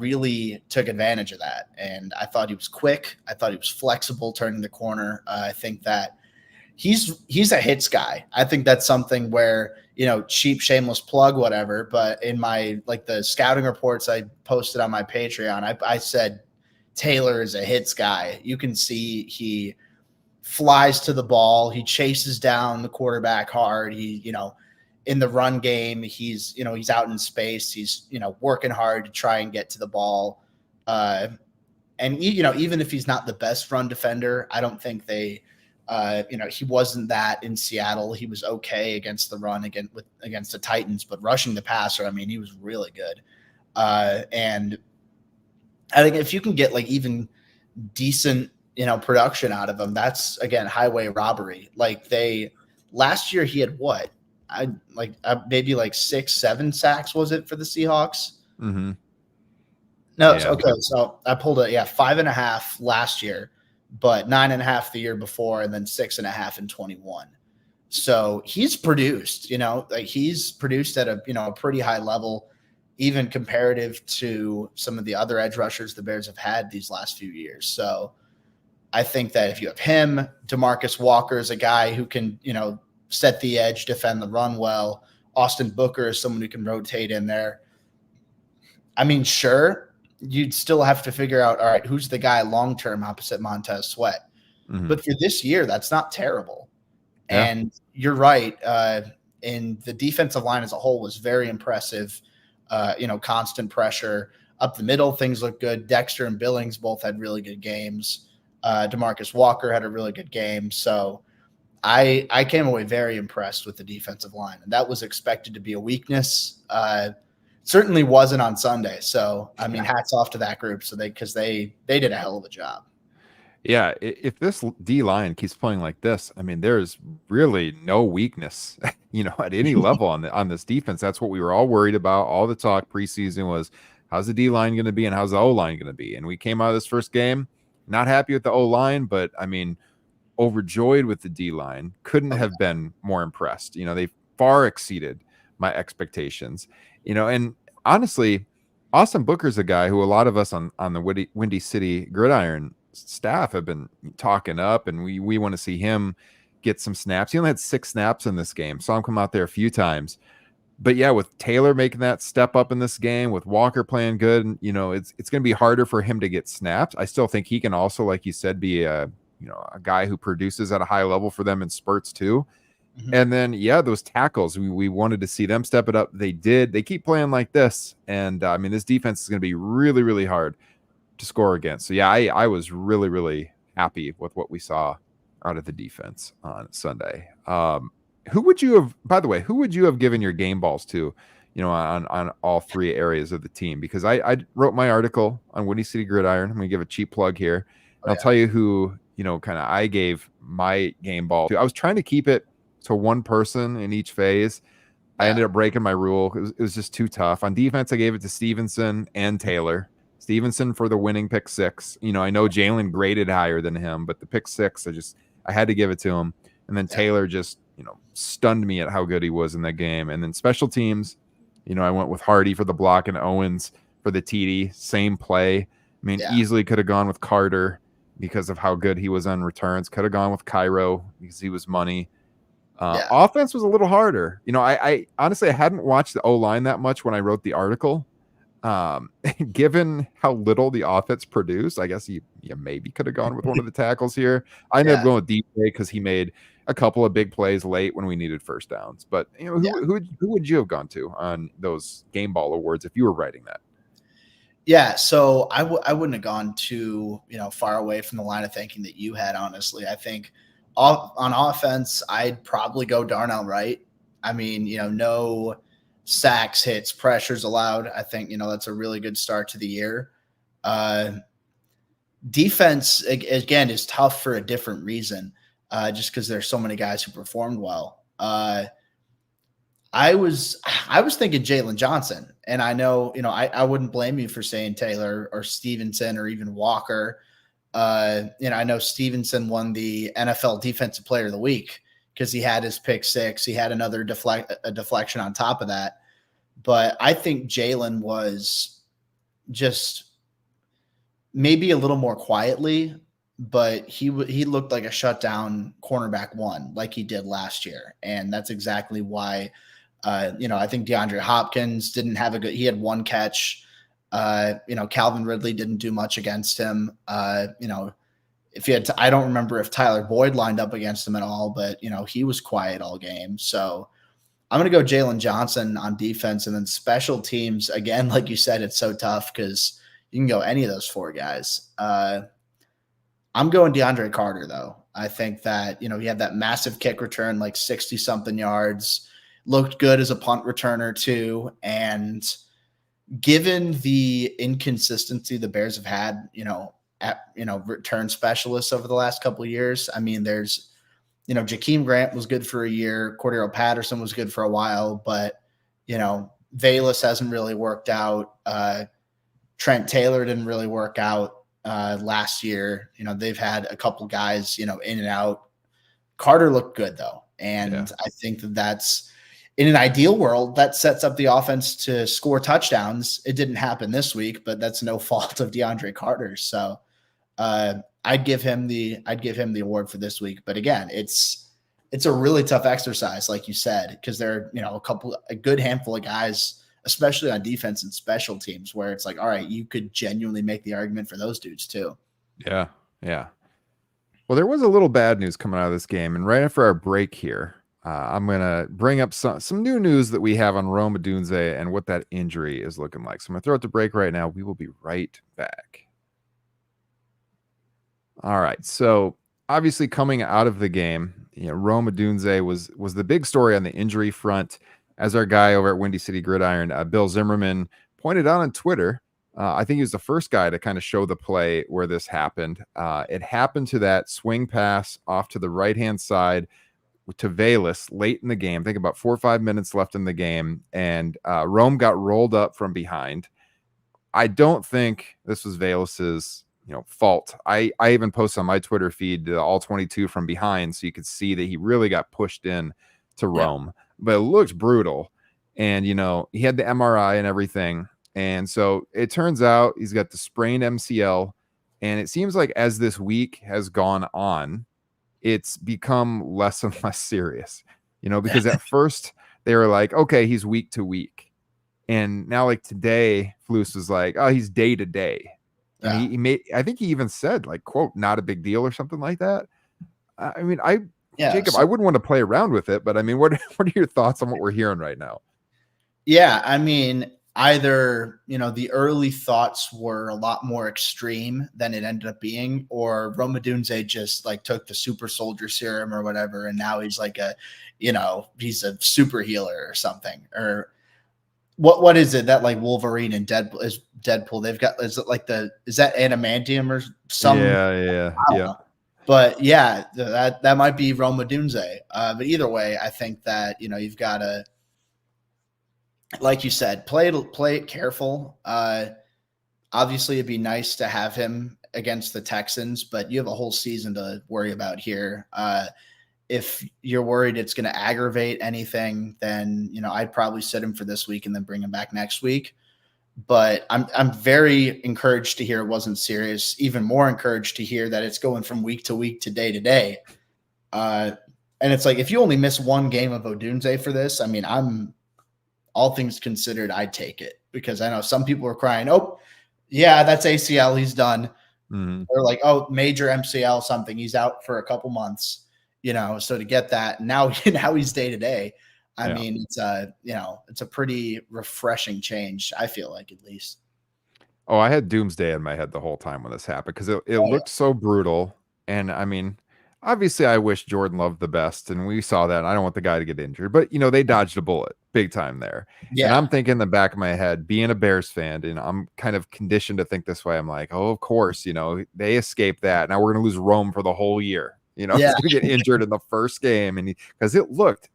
Speaker 2: really took advantage of that. And I thought he was quick. I thought he was flexible turning the corner. I think that he's a hits guy. I think that's something where, cheap, shameless plug, whatever. But in my, the scouting reports I posted on my Patreon, I said Taylor is a hits guy. You can see he flies to the ball. He chases down the quarterback hard. He, in the run game, he's out in space. He's, working hard to try and get to the ball. And, even if he's not the best run defender, I don't think he wasn't that in Seattle. He was okay against the run against the Titans, but rushing the passer, I mean, he was really good. And I think if you can get even decent, production out of him, that's again, highway robbery. Last year he had what? Maybe 6-7 sacks, was it, for the Seahawks?
Speaker 1: Mm-hmm.
Speaker 2: No, yeah. Okay. So I pulled 5.5 last year, but 9.5 the year before, and then 6.5 in 21. So he's produced, he's produced at a pretty high level, even comparative to some of the other edge rushers the Bears have had these last few years. So I think that if you have him, DeMarcus Walker is a guy who can, set the edge, defend the run well. Austin Booker is someone who can rotate in there. I mean, sure, you'd still have to figure out, all right, who's the guy long-term opposite Montez Sweat? Mm-hmm. But for this year, that's not terrible. Yeah. And you're right. and the defensive line as a whole was very impressive. Constant pressure up the middle, things look good. Dexter and Billings both had really good games. DeMarcus Walker had a really good game. So I came away very impressed with the defensive line, and that was expected to be a weakness. Certainly wasn't on Sunday. So I mean, hats off to that group. So because they did a hell of a job.
Speaker 1: Yeah, if this D line keeps playing like this, I mean, there's really no weakness, at any level on this defense. That's what we were all worried about. All the talk preseason was, how's the D line going to be and how's the O line going to be? And we came out of this first game not happy with the O line, but I mean, overjoyed with the D line. Couldn't have been more impressed. They far exceeded my expectations. And honestly, Austin Booker's a guy who a lot of us on the Windy City Gridiron staff have been talking up, and we want to see him get some snaps. He only had 6 snaps in this game. Saw him come out there a few times. But yeah, with Taylor making that step up in this game, with Walker playing good, it's going to be harder for him to get snaps. I still think he can also, like you said, be a guy who produces at a high level for them in spurts too. Mm-hmm. And then, those tackles, we wanted to see them step it up. They did. They keep playing like this. And I mean, this defense is going to be really, really hard to score against. So I was really, really happy with what we saw out of the defense on Sunday. Who would you have given your game balls to, on all 3 areas of the team? Because I wrote my article on Windy City Gridiron. I'm going to give a cheap plug here. I'll tell you who, kind of I gave my game ball to. I was trying to keep it to one person in each phase. I ended up breaking my rule. It was just too tough. On defense, I gave it to Stevenson and Taylor. Stevenson for the winning pick 6. I know Jalen graded higher than him, but the pick 6, I had to give it to him. And then Taylor just, stunned me at how good he was in that game. And then special teams, I went with Hardy for the block and Owens for the TD. Same play. I mean, easily could have gone with Carter because of how good he was on returns. Could have gone with Cairo because he was money. Offense was a little harder. I honestly, I hadn't watched the O-line that much when I wrote the article. Given how little the offense produced, I guess you maybe could have gone with one of the tackles here. I ended up going with DJ because he made a couple of big plays late when we needed first downs. But who would you have gone to on those game ball awards if you were writing that?
Speaker 2: Yeah, so I wouldn't have gone too far away from the line of thinking that you had. Honestly, I think on offense, I'd probably go Darnell Wright. I mean, no sacks, hits, pressures allowed. I think, that's a really good start to the year. Defense, again, is tough for a different reason, just because there's so many guys who performed well. I was thinking Jalen Johnson, and I know, I wouldn't blame you for saying Taylor or Stevenson or even Walker. I know Stevenson won the NFL Defensive Player of the Week because he had his pick 6. He had another deflection on top of that. But I think Jalen was just maybe a little more quietly, but he looked like a shutdown cornerback 1 like he did last year. And that's exactly why, I think DeAndre Hopkins didn't have he had 1 catch. Calvin Ridley didn't do much against him. If he had I don't remember if Tyler Boyd lined up against him at all, but he was quiet all game. So I'm going to go Jalen Johnson on defense, and then special teams. Again, like you said, it's so tough because you can go any of those 4 guys. I'm going DeAndre Carter, though. I think that, he had that massive kick return, like 60-something yards, looked good as a punt returner too. And given the inconsistency the Bears have had, return specialists over the last couple of years, I mean, there's, Jakeem Grant was good for a year. Cordero Patterson was good for a while, but, Valus hasn't really worked out. Trent Taylor didn't really work out last year. They've had a couple guys, in and out. Carter looked good, though. And I think that's, in an ideal world, that sets up the offense to score touchdowns. It didn't happen this week, but that's no fault of DeAndre Carter. So I'd give him the award for this week. But again, it's a really tough exercise, like you said, because there are a good handful of guys, especially on defense and special teams, where it's like, all right, you could genuinely make the argument for those dudes too.
Speaker 1: Yeah. Well, there was a little bad news coming out of this game, and right after our break here, I'm gonna bring up some new news that we have on Rome Odunze and what that injury is looking like. So I'm gonna throw it to break right now. We will be right back. All right. So obviously coming out of the game, Rome Odunze was the big story on the injury front. As our guy over at Windy City Gridiron, Bill Zimmerman, pointed out on Twitter. I think he was the first guy to kind of show the play where this happened. It happened to that swing pass off to the right-hand side to Valus late in the game. I think about 4 or 5 minutes left in the game, and Rome got rolled up from behind. I don't think this was Velas's fault. I even posted on my Twitter feed all 22 from behind, so you could see that he really got pushed in to Rome. But it looked brutal, and he had the MRI and everything, and so it turns out he's got the sprained MCL, and it seems like as this week has gone on, it's become less and less serious, because at first they were like, okay, he's week to week. And now, like today, Flus was like, oh, he's day to day. And he made, I think he even said, like, quote, not a big deal or something like that. I mean, Jacob, I wouldn't want to play around with it, but I mean, what are your thoughts on what we're hearing right now?
Speaker 2: Yeah, I mean, either, the early thoughts were a lot more extreme than it ended up being, or Rome Odunze just like took the super soldier serum or whatever, and now he's like he's a super healer or something. Or what is it that like Wolverine and Deadpool they've got? Is that adamantium or some?
Speaker 1: Yeah.
Speaker 2: But yeah, that might be Rome Odunze. But either way, I think that you've got to, like you said, play it careful. Obviously, it'd be nice to have him against the Texans, but you have a whole season to worry about here. If you're worried it's going to aggravate anything, then I'd probably sit him for this week and then bring him back next week. But I'm very encouraged to hear it wasn't serious. Even more encouraged to hear that it's going from week to week to day. And it's like if you only miss one game of Odunze for this, I mean, all things considered, I'd take it, because I know some people are crying, oh, yeah, that's ACL, he's done.
Speaker 1: Mm-hmm.
Speaker 2: Or like, oh, major MCL something, he's out for a couple months. So to get that now he's day to day. I mean, it's a pretty refreshing change, I feel like, at least.
Speaker 1: Oh, I had Doomsday in my head the whole time when this happened because it looked so brutal. And I mean, obviously, I wish Jordan Love the best, and we saw that. I don't want the guy to get injured, but they dodged a bullet big time there.
Speaker 2: Yeah.
Speaker 1: And I'm thinking in the back of my head, being a Bears fan, and I'm kind of conditioned to think this way. I'm like, oh, of course, they escaped that. Now we're going to lose Rome for the whole year. He's going to get injured in the first game, and because it looked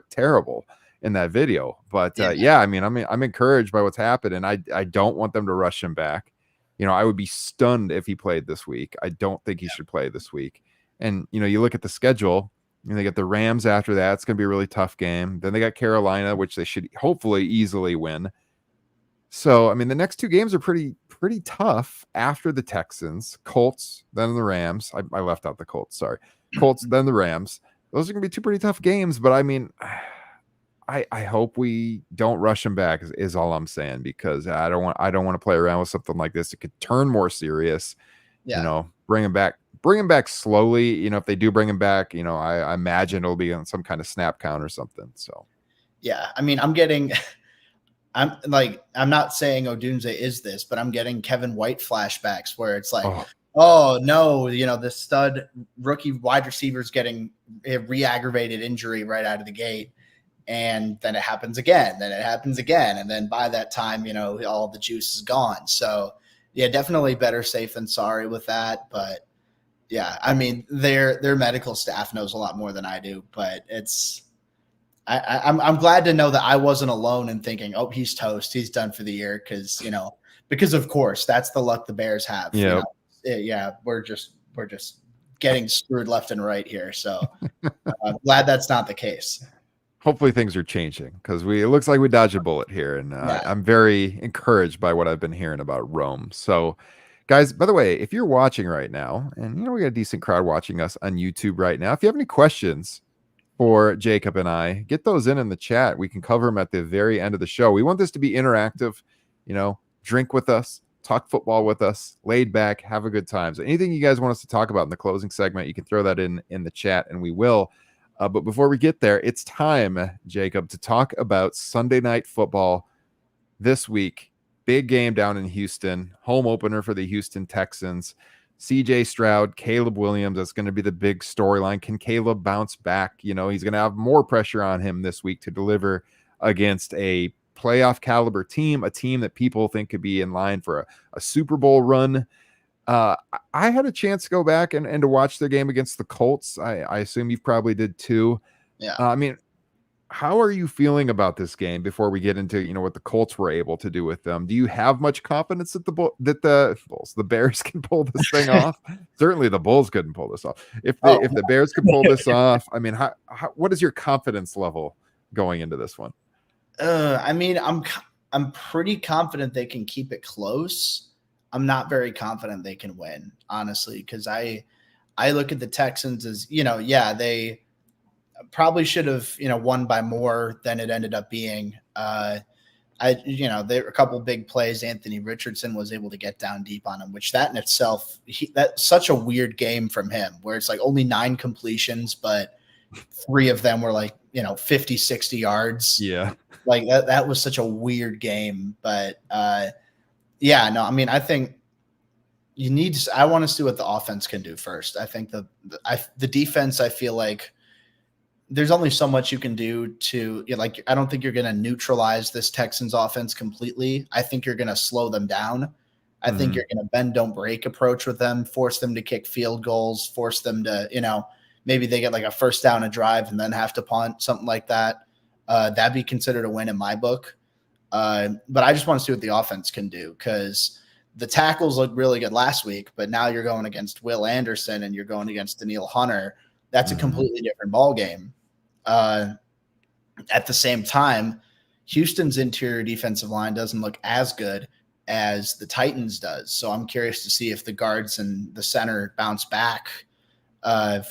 Speaker 1: terrible in that video. But I mean, I'm encouraged by what's happened, and I don't want them to rush him back. I would be stunned if he played this week. I don't think he should play this week. And you look at the schedule, they get the Rams after that. It's going to be a really tough game. Then they got Carolina, which they should hopefully easily win. So I mean, the next two games are pretty tough after the Texans, Colts, then the Rams. I left out the Colts. Sorry, Colts, then the Rams. Those are going to be two pretty tough games. But I mean, I hope we don't rush him back. Is all I'm saying, because I don't want to play around with something like this. It could turn more serious.
Speaker 2: Yeah.
Speaker 1: Bring him back slowly. If they do bring him back, I imagine it'll be on some kind of snap count or something. So, yeah,
Speaker 2: I mean, I'm not saying Odunze is this, but I'm getting Kevin White flashbacks where it's like, oh no, the stud rookie wide receiver's getting a re-aggravated injury right out of the gate. And then it happens again, and then by that time, all the juice is gone. So yeah, definitely better safe than sorry with that. But yeah, I mean, their medical staff knows a lot more than I do, but I'm glad to know that I wasn't alone in thinking, oh, he's toast, he's done for the year, because of course that's the luck the Bears have. Yeah, we're just getting screwed left and right here. So I'm glad that's not the case.
Speaker 1: Hopefully things are changing, because it looks like we dodged a bullet here, and I'm very encouraged by what I've been hearing about Rome. So, guys, by the way, if you're watching right now, and we got a decent crowd watching us on YouTube right now, if you have any questions for Jacob and I, get those in the chat. We can cover them at the very end of the show. We want this to be interactive. Drink with us, talk football with us, laid back, have a good time. So anything you guys want us to talk about in the closing segment, you can throw that in the chat, and we will. But before we get there, it's time, Jacob, to talk about Sunday Night Football this week. Big game down in Houston, home opener for the Houston Texans. CJ Stroud, Caleb Williams, that's going to be the big storyline. Can Caleb bounce back? He's going to have more pressure on him this week to deliver against a playoff caliber team, a team that people think could be in line for a Super Bowl run. I had a chance to go back and to watch their game against the Colts. I assume you probably did too.
Speaker 2: Yeah.
Speaker 1: I mean, how are you feeling about this game before we get into what the Colts were able to do with them? Do you have much confidence that the Bears can pull this thing off? Certainly the Bulls couldn't pull this off. If the Bears could pull this off, I mean, what is your confidence level going into this one?
Speaker 2: I mean, I'm pretty confident they can keep it close. I'm not very confident they can win, honestly, because I look at the Texans as, they probably should have, won by more than it ended up being. There were a couple big plays. Anthony Richardson was able to get down deep on him, which that in itself, that's such a weird game from him, where it's like only 9 completions, but 3 of them were like, 50, 60 yards.
Speaker 1: Yeah.
Speaker 2: Like that was such a weird game. But I mean, I think I want to see what the offense can do first. I think the defense, I feel like there's only so much you can do to, I don't think you're going to neutralize this Texans offense completely. I think you're going to slow them down. I think you're going to bend, don't break approach with them, force them to kick field goals, force them to, maybe they get like a first down a drive and then have to punt, something like that. That'd be considered a win in my book. But I just want to see what the offense can do, because the tackles looked really good last week, but now you're going against Will Anderson and you're going against Danielle Hunter. That's a completely different ball game. At the same time, Houston's interior defensive line doesn't look as good as the Titans does. So I'm curious to see if the guards and the center bounce back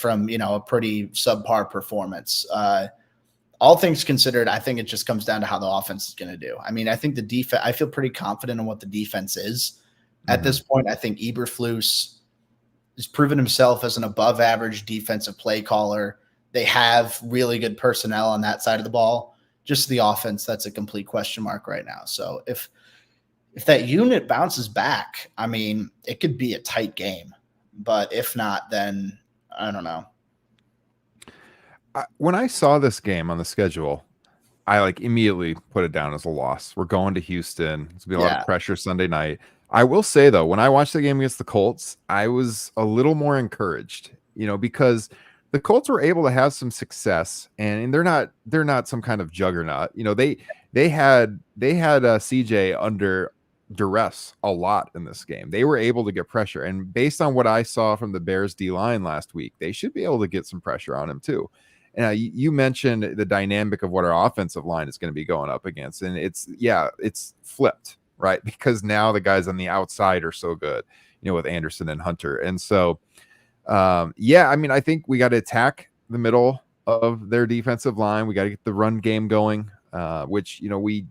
Speaker 2: from, a pretty subpar performance. All things considered, I think it just comes down to how the offense is going to do. I mean, I think I feel pretty confident in what the defense is. At this point, I think Eberflus has proven himself as an above average defensive play caller. They have really good personnel on that side of the ball. Just the offense, that's a complete question mark right now. So if that unit bounces back, I mean, it could be a tight game. But if not, then I don't know.
Speaker 1: When I saw this game on the schedule, I immediately put it down as a loss. We're going to Houston. It's gonna be a lot of pressure Sunday night. I will say though, when I watched the game against the Colts, I was a little more encouraged, because the Colts were able to have some success, and they're not some kind of juggernaut. They had CJ under duress a lot in this game. They were able to get pressure, and based on what I saw from the Bears D line last week, they should be able to get some pressure on him too. And you mentioned the dynamic of what our offensive line is going to be going up against, and it's flipped, right? Because now the guys on the outside are so good, with Anderson and Hunter, and so I mean, I think we got to attack the middle of their defensive line. We got to get the run game going, which we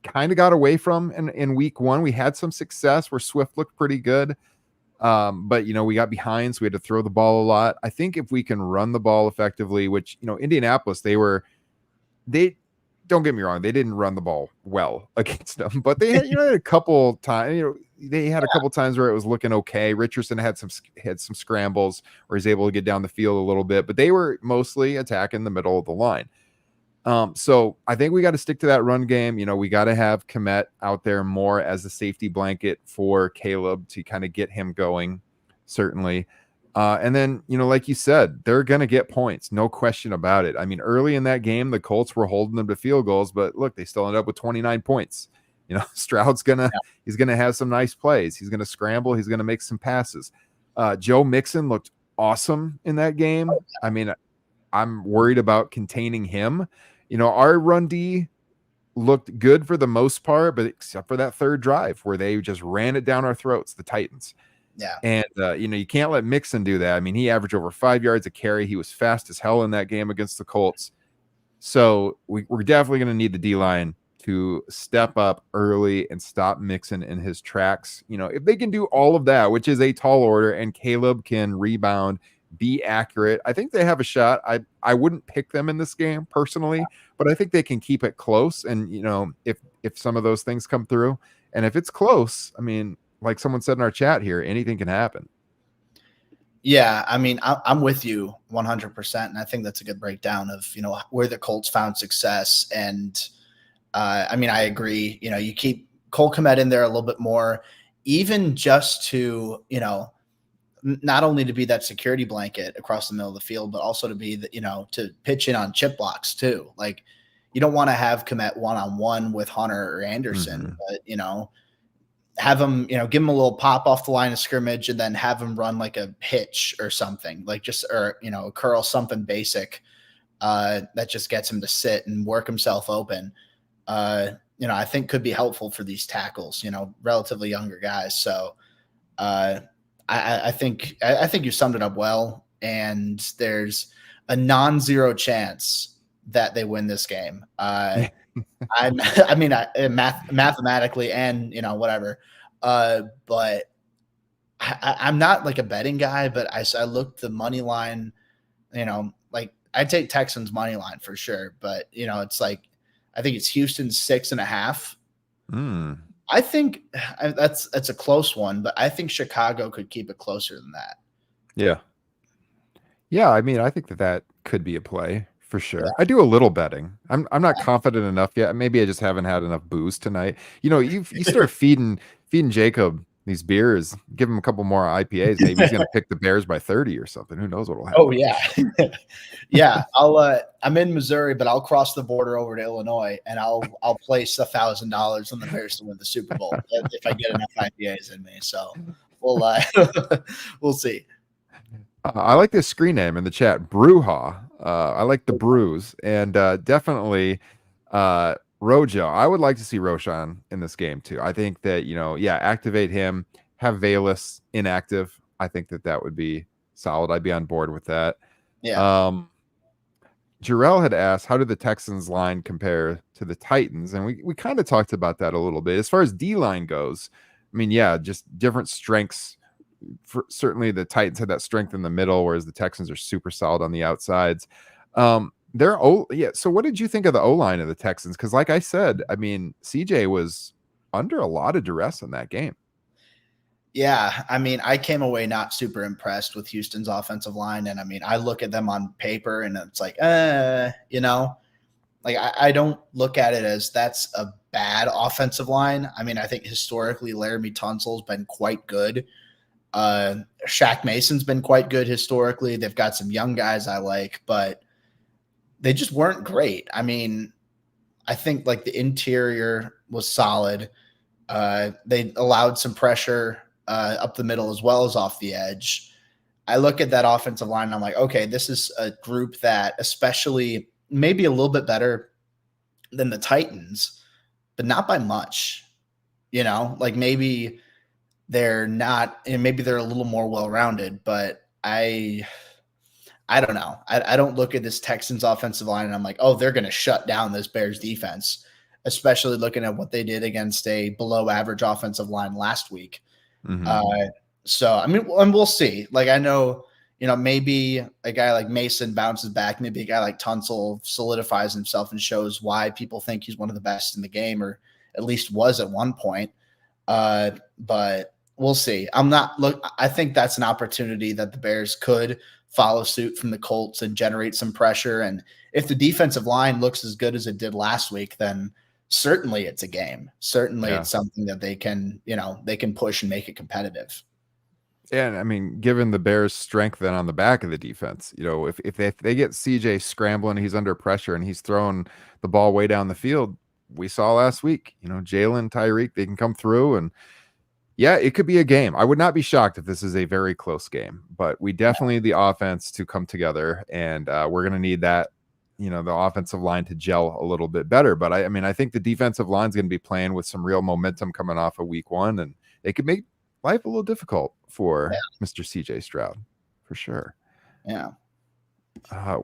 Speaker 1: kind of got away from in week 1. We had some success where Swift looked pretty good. But we got behind, so we had to throw the ball a lot. I think if we can run the ball effectively, which Indianapolis, they don't get me wrong, they didn't run the ball well against them, but they had a couple times, they had a couple times where it was looking okay. Richardson had some scrambles where he's able to get down the field a little bit, but they were mostly attacking the middle of the line. So I think we got to stick to that run game. We got to have Kmet out there more as a safety blanket for Caleb to kind of get him going, certainly. And then, like you said, they're going to get points. No question about it. I mean, early in that game, the Colts were holding them to field goals, but look, they still ended up with 29 points. Stroud's he's going to have some nice plays. He's going to scramble. He's going to make some passes. Joe Mixon looked awesome in that game. I mean, I'm worried about containing him. Our run D looked good for the most part, but except for that third drive where they just ran it down our throats, the Titans.
Speaker 2: Yeah.
Speaker 1: And, you can't let Mixon do that. I mean, he averaged over 5 yards a carry. He was fast as hell in that game against the Colts. So we're definitely going to need the D-line to step up early and stop Mixon in his tracks. If they can do all of that, which is a tall order, and Caleb can rebound be accurate. I think they have a shot. I wouldn't pick them in this game personally, but I think they can keep it close. And if some of those things come through, and if it's close, I mean, like someone said in our chat here, anything can happen.
Speaker 2: Yeah, I mean, I'm with you 100%, and I think that's a good breakdown of where the Colts found success. And I mean, I agree. You keep Cole Kmet in there a little bit more, even just to not only to be that security blanket across the middle of the field, but also to be to pitch in on chip blocks too. Like, you don't want to have Kmet one-on-one with Hunter or Anderson, but have him, give him a little pop off the line of scrimmage and then have him run like a hitch or something, like a curl, something basic that just gets him to sit and work himself open. I think could be helpful for these tackles, relatively younger guys. So I think you summed it up well, and there's a non-zero chance that they win this game. Mathematically and whatever, but I'm not like a betting guy, but I looked the money line, like I'd take Texans money line for sure, but it's like I think it's Houston 6.5. I think that's a close one, but I think Chicago could keep it closer than that.
Speaker 1: Yeah. I mean, I think that could be a play. For sure. Yeah. I do a little betting. I'm not confident enough yet. Maybe I just haven't had enough booze tonight. You start feeding Jacob these beers, give him a couple more IPAs. Maybe he's gonna pick the Bears by 30 or something. Who knows what'll happen?
Speaker 2: Oh yeah. Yeah. I'm in Missouri, but I'll cross the border over to Illinois and I'll place $1,000 on the Bears to win the Super Bowl if I get enough IPAs in me. So we'll see.
Speaker 1: I like this screen name in the chat, Brewhaw. I like the brews, and definitely Rojo. I would like to see Roshan in this game too. I think that activate him, have Valus inactive. I think that would be solid. I'd be on board with that.
Speaker 2: Yeah.
Speaker 1: Jarrell had asked, how did the Texans line compare to the Titans? And we kind of talked about that a little bit. As far as D line goes, I mean, just different strengths. Certainly the Titans had that strength in the middle, whereas the Texans are super solid on the outsides. So what did you think of the O-line of the Texans? Because like I said, I mean, CJ was under a lot of duress in that game.
Speaker 2: Yeah, I mean, I came away not super impressed with Houston's offensive line. And I mean, I look at them on paper and it's like, I don't look at it as that's a bad offensive line. I mean, I think historically Laramie Tunsil's been quite good. Shaq Mason's been quite good historically. They've got some young guys I like, but they just weren't great. I mean, I think like the interior was solid. They allowed some pressure up the middle as well as off the edge. I look at that offensive line and I'm like, okay, this is a group that especially maybe a little bit better than the Titans, but not by much, like maybe they're not, and maybe they're a little more well-rounded, but I don't know. I don't look at this Texans offensive line and I'm like, oh, they're going to shut down this Bears defense, especially looking at what they did against a below average offensive line last week. So, I mean, and we'll see. Like, I know, maybe a guy like Mason bounces back. Maybe a guy like Tunsil solidifies himself and shows why people think he's one of the best in the game, or at least was at one point. But we'll see. I think that's an opportunity that the Bears could follow suit from the Colts and generate some pressure. And if the defensive line looks as good as it did last week, then certainly it's a game. Certainly it's something that they can push and make it competitive.
Speaker 1: And I mean, given the Bears' strength then on the back of the defense, if they get CJ scrambling, he's under pressure and he's throwing the ball way down the field. We saw last week, Jalen, Tyreek, they can come through, and it could be a game. I would not be shocked if this is a very close game, but we definitely need the offense to come together, and we're going to need that, the offensive line to gel a little bit better. But I think the defensive line is going to be playing with some real momentum coming off of week one, and it could make life a little difficult for Mr. CJ Stroud, for sure.
Speaker 2: Yeah.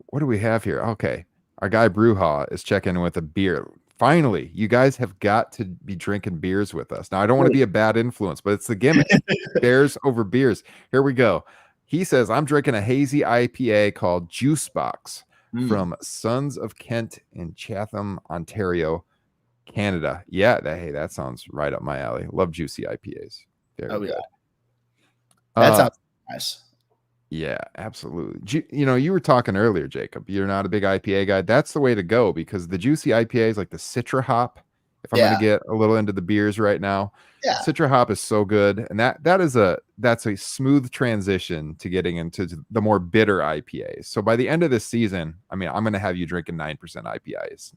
Speaker 1: What do we have here? Okay. Our guy Brewhaw is checking in with a beer. Finally, you guys have got to be drinking beers with us. Now, I don't want to be a bad influence, but it's the gimmick. Bears over beers. Here we go. He says, I'm drinking a hazy IPA called Juice Box
Speaker 2: Mm.
Speaker 1: from Sons of Kent in Chatham, Ontario, Canada. Yeah, that sounds right up my alley. Love juicy IPAs. Very
Speaker 2: Oh yeah,
Speaker 1: good.
Speaker 2: that sounds nice.
Speaker 1: Yeah, absolutely. You were talking earlier, Jacob. You're not a big IPA guy. That's the way to go because the juicy IPAs, like the Citra hop, if I'm going to
Speaker 2: Yeah,
Speaker 1: get a little into the beers right now,
Speaker 2: yeah,
Speaker 1: Citra hop is so good, and that's a smooth transition to getting into the more bitter IPAs. So by the end of this season, I mean, I'm going to have you drinking 9% IPAs,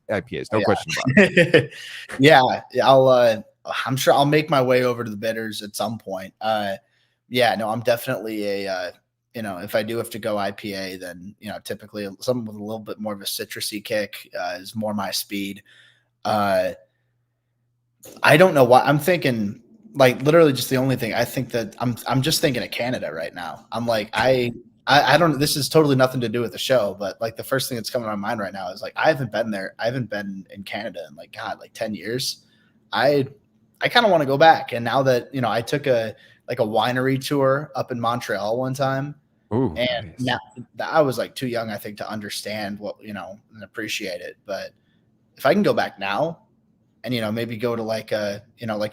Speaker 1: no question about it.
Speaker 2: yeah. Yeah, I'll. I'm sure I'll make my way over to the bitters at some point. Yeah, no, I'm definitely a. If I do have to go IPA, then typically something with a little bit more of a citrusy kick is more my speed. Uh, I don't know why I'm thinking like literally just the only thing I think that I'm just thinking of Canada right now. I'm like I don't this is totally nothing to do with the show, but like the first thing that's coming to my mind right now is like I haven't been there. I haven't been in Canada in like God, like 10 years. I I kind of want to go back. And now that, I took a winery tour up in Montreal one time,
Speaker 1: Ooh,
Speaker 2: and
Speaker 1: nice.
Speaker 2: now I was like too young, I think, to understand what, and appreciate it. But if I can go back now, and maybe go to like a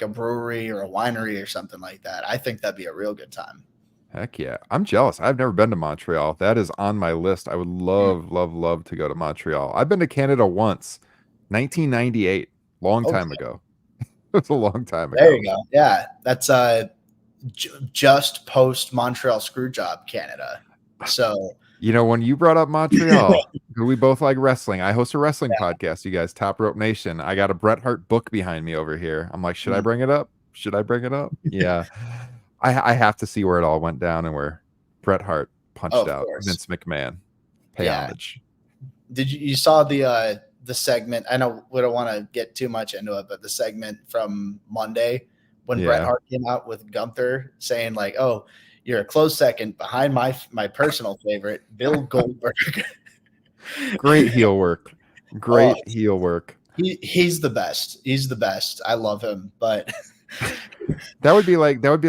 Speaker 2: brewery or a winery or something like that, I think that'd be a real good time.
Speaker 1: Heck yeah. I'm jealous. I've never been to Montreal. That is on my list. I would
Speaker 2: Mm.
Speaker 1: love, love, love to go to Montreal. I've been to Canada once, 1998, long time
Speaker 2: Okay,
Speaker 1: ago. It was a long time
Speaker 2: there
Speaker 1: ago.
Speaker 2: you go. Yeah, that's just post Montreal Screwjob Canada. So
Speaker 1: When you brought up Montreal, we both like wrestling. I host a wrestling
Speaker 2: yeah.
Speaker 1: podcast, you guys, Top Rope Nation. I got a Bret Hart book behind me over here. I'm like, should I
Speaker 2: Mm.
Speaker 1: bring it up? Should I bring it up? Yeah. I have to see where it all went down and where Bret Hart
Speaker 2: Oh,
Speaker 1: punched
Speaker 2: of
Speaker 1: out
Speaker 2: course.
Speaker 1: Vince McMahon. Pay
Speaker 2: Yeah.
Speaker 1: homage.
Speaker 2: Did you saw the segment? I know we don't want to get too much into it, but the segment from Monday when Bret
Speaker 1: Yeah.
Speaker 2: Hart came out with Gunther saying like, "Oh, you're a close second behind my personal favorite, Bill Goldberg."
Speaker 1: Great heel work.
Speaker 2: Oh,
Speaker 1: Great heel work.
Speaker 2: he's the best. He's the best. I love him, but
Speaker 1: That would be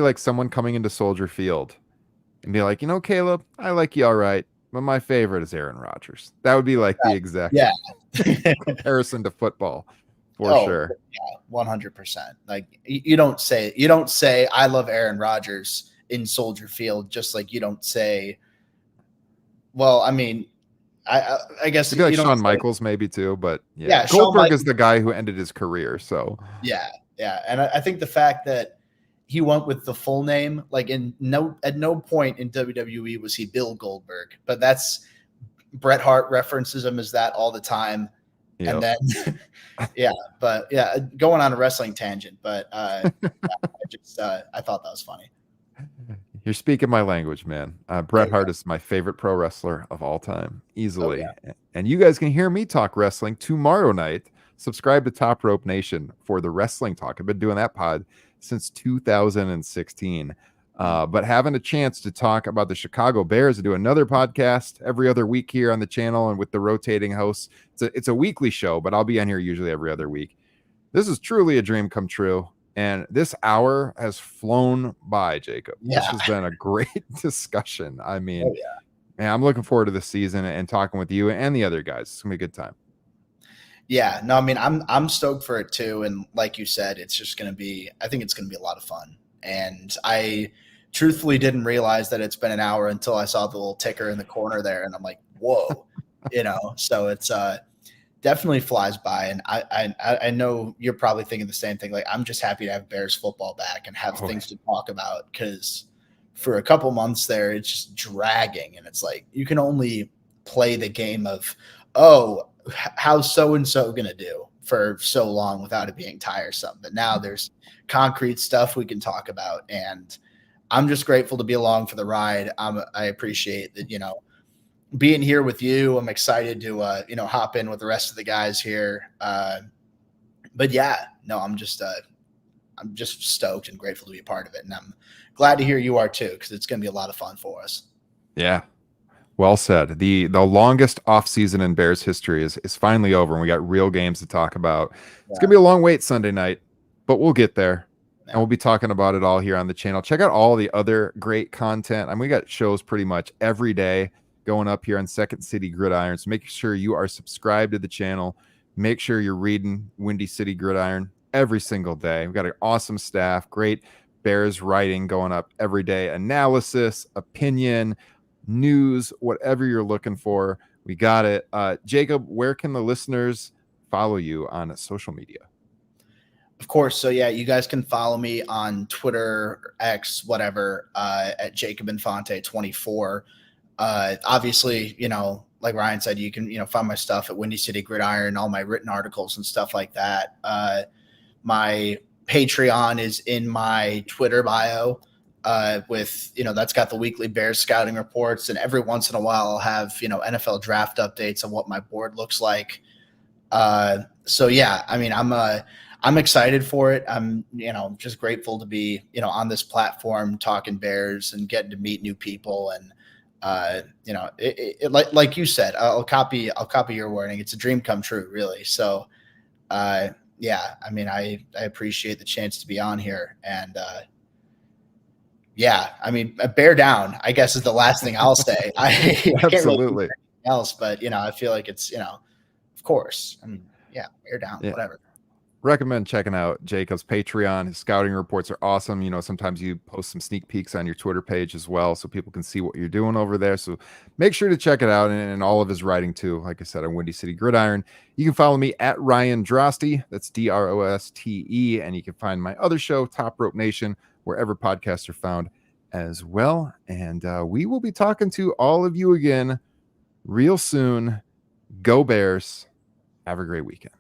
Speaker 1: like someone coming into Soldier Field and be like, Caleb, I like you all right, but my favorite is Aaron Rodgers. That would be like the exact
Speaker 2: yeah.
Speaker 1: comparison to football for
Speaker 2: Oh,
Speaker 1: sure.
Speaker 2: yeah, 100%. Like you don't say I love Aaron Rodgers in Soldier Field, just like you don't say, well, I mean, I guess
Speaker 1: It'd be like
Speaker 2: you don't
Speaker 1: Shawn
Speaker 2: say,
Speaker 1: Michaels maybe too, but yeah,
Speaker 2: yeah, Shawn
Speaker 1: Goldberg is
Speaker 2: Michaels,
Speaker 1: the guy who ended his career. So
Speaker 2: yeah, yeah. And I think the fact that he went with the full name, like at no point in WWE was he Bill Goldberg, but that's Bret Hart references him as that all the time. And
Speaker 1: yep.
Speaker 2: then yeah, but yeah, going on a wrestling tangent, but I thought that was funny.
Speaker 1: You're speaking my language, man.
Speaker 2: There
Speaker 1: Bret
Speaker 2: you go.
Speaker 1: Hart is my favorite pro wrestler of all time,
Speaker 2: Oh
Speaker 1: easily.
Speaker 2: yeah.
Speaker 1: And you guys can hear me talk wrestling tomorrow night. Subscribe to Top Rope Nation for the wrestling talk. I've been doing that pod since 2016.
Speaker 2: Mm.
Speaker 1: But having a chance to talk about the Chicago Bears and do another podcast every other week here on the channel and with the rotating hosts. It's a weekly show, but I'll be on here usually every other week. This is truly a dream come true. And this hour has flown by, Jacob. This
Speaker 2: Yeah.
Speaker 1: has been a great discussion. I mean,
Speaker 2: Oh yeah.
Speaker 1: man, I'm looking forward to this season and talking with you and the other guys. It's gonna be a good time.
Speaker 2: Yeah. No, I mean, I'm stoked for it too. And like you said, it's just gonna be. I think it's gonna be a lot of fun. And I truthfully didn't realize that it's been an hour until I saw the little ticker in the corner there, and I'm like, whoa, So it's definitely flies by. And I know you're probably thinking the same thing. Like, I'm just happy to have Bears football back and have
Speaker 1: Oh,
Speaker 2: things to talk about, because for a couple months there, it's just dragging. And it's like, you can only play the game of, oh, how's so-and-so going to do for so long without it being tiresome. But now there's concrete stuff we can talk about. And I'm just grateful to be along for the ride. I appreciate that, being here with you. I'm excited to hop in with the rest of the guys here. But yeah, no, I'm just stoked and grateful to be a part of it, and I'm glad to hear you are too, because it's going to be a lot of fun for us.
Speaker 1: yeah. Well said. The longest offseason in Bears history is finally over, and we got real games to talk about. It's
Speaker 2: Yeah.
Speaker 1: gonna be a long wait Sunday night, but we'll get there. And we'll be talking about it all here on the channel. Check out all the other great content. I mean, we got shows pretty much every day going up here on Second City Gridiron. So make sure you are subscribed to the channel. Make sure you're reading Windy City Gridiron every single day. We've got an awesome staff, great Bears writing going up every day, analysis, opinion, news, whatever you're looking for. We got it. Jacob, where can the listeners follow you on social media?
Speaker 2: Of course. So yeah, you guys can follow me on Twitter, X, whatever, at Jacob Infante 24. Obviously, like Ryan said, you can, find my stuff at Windy City Gridiron, all my written articles and stuff like that. My Patreon is in my Twitter bio, with, that's got the weekly Bears scouting reports. And every once in a while I'll have, NFL draft updates on what my board looks like. So yeah, I mean, I'm excited for it. I'm, just grateful to be, on this platform talking Bears and getting to meet new people. And, like you said, I'll copy your wording. It's a dream come true, really. So, yeah, I mean, I appreciate the chance to be on here. And, yeah, I mean, bear down, I guess, is the last thing I'll say. I can't really do anything else, but, I feel like it's, of course. I mean, yeah, bear down, whatever.
Speaker 1: Recommend checking out Jacob's Patreon. His scouting reports are awesome. Sometimes you post some sneak peeks on your Twitter page as well, so people can see what you're doing over there. So make sure to check it out, and all of his writing too. Like I said, on Windy City Gridiron. You can follow me at Ryan Droste. That's Droste, and you can find my other show, Top Rope Nation, wherever podcasts are found as well. And we will be talking to all of you again real soon. Go Bears. Have a great weekend.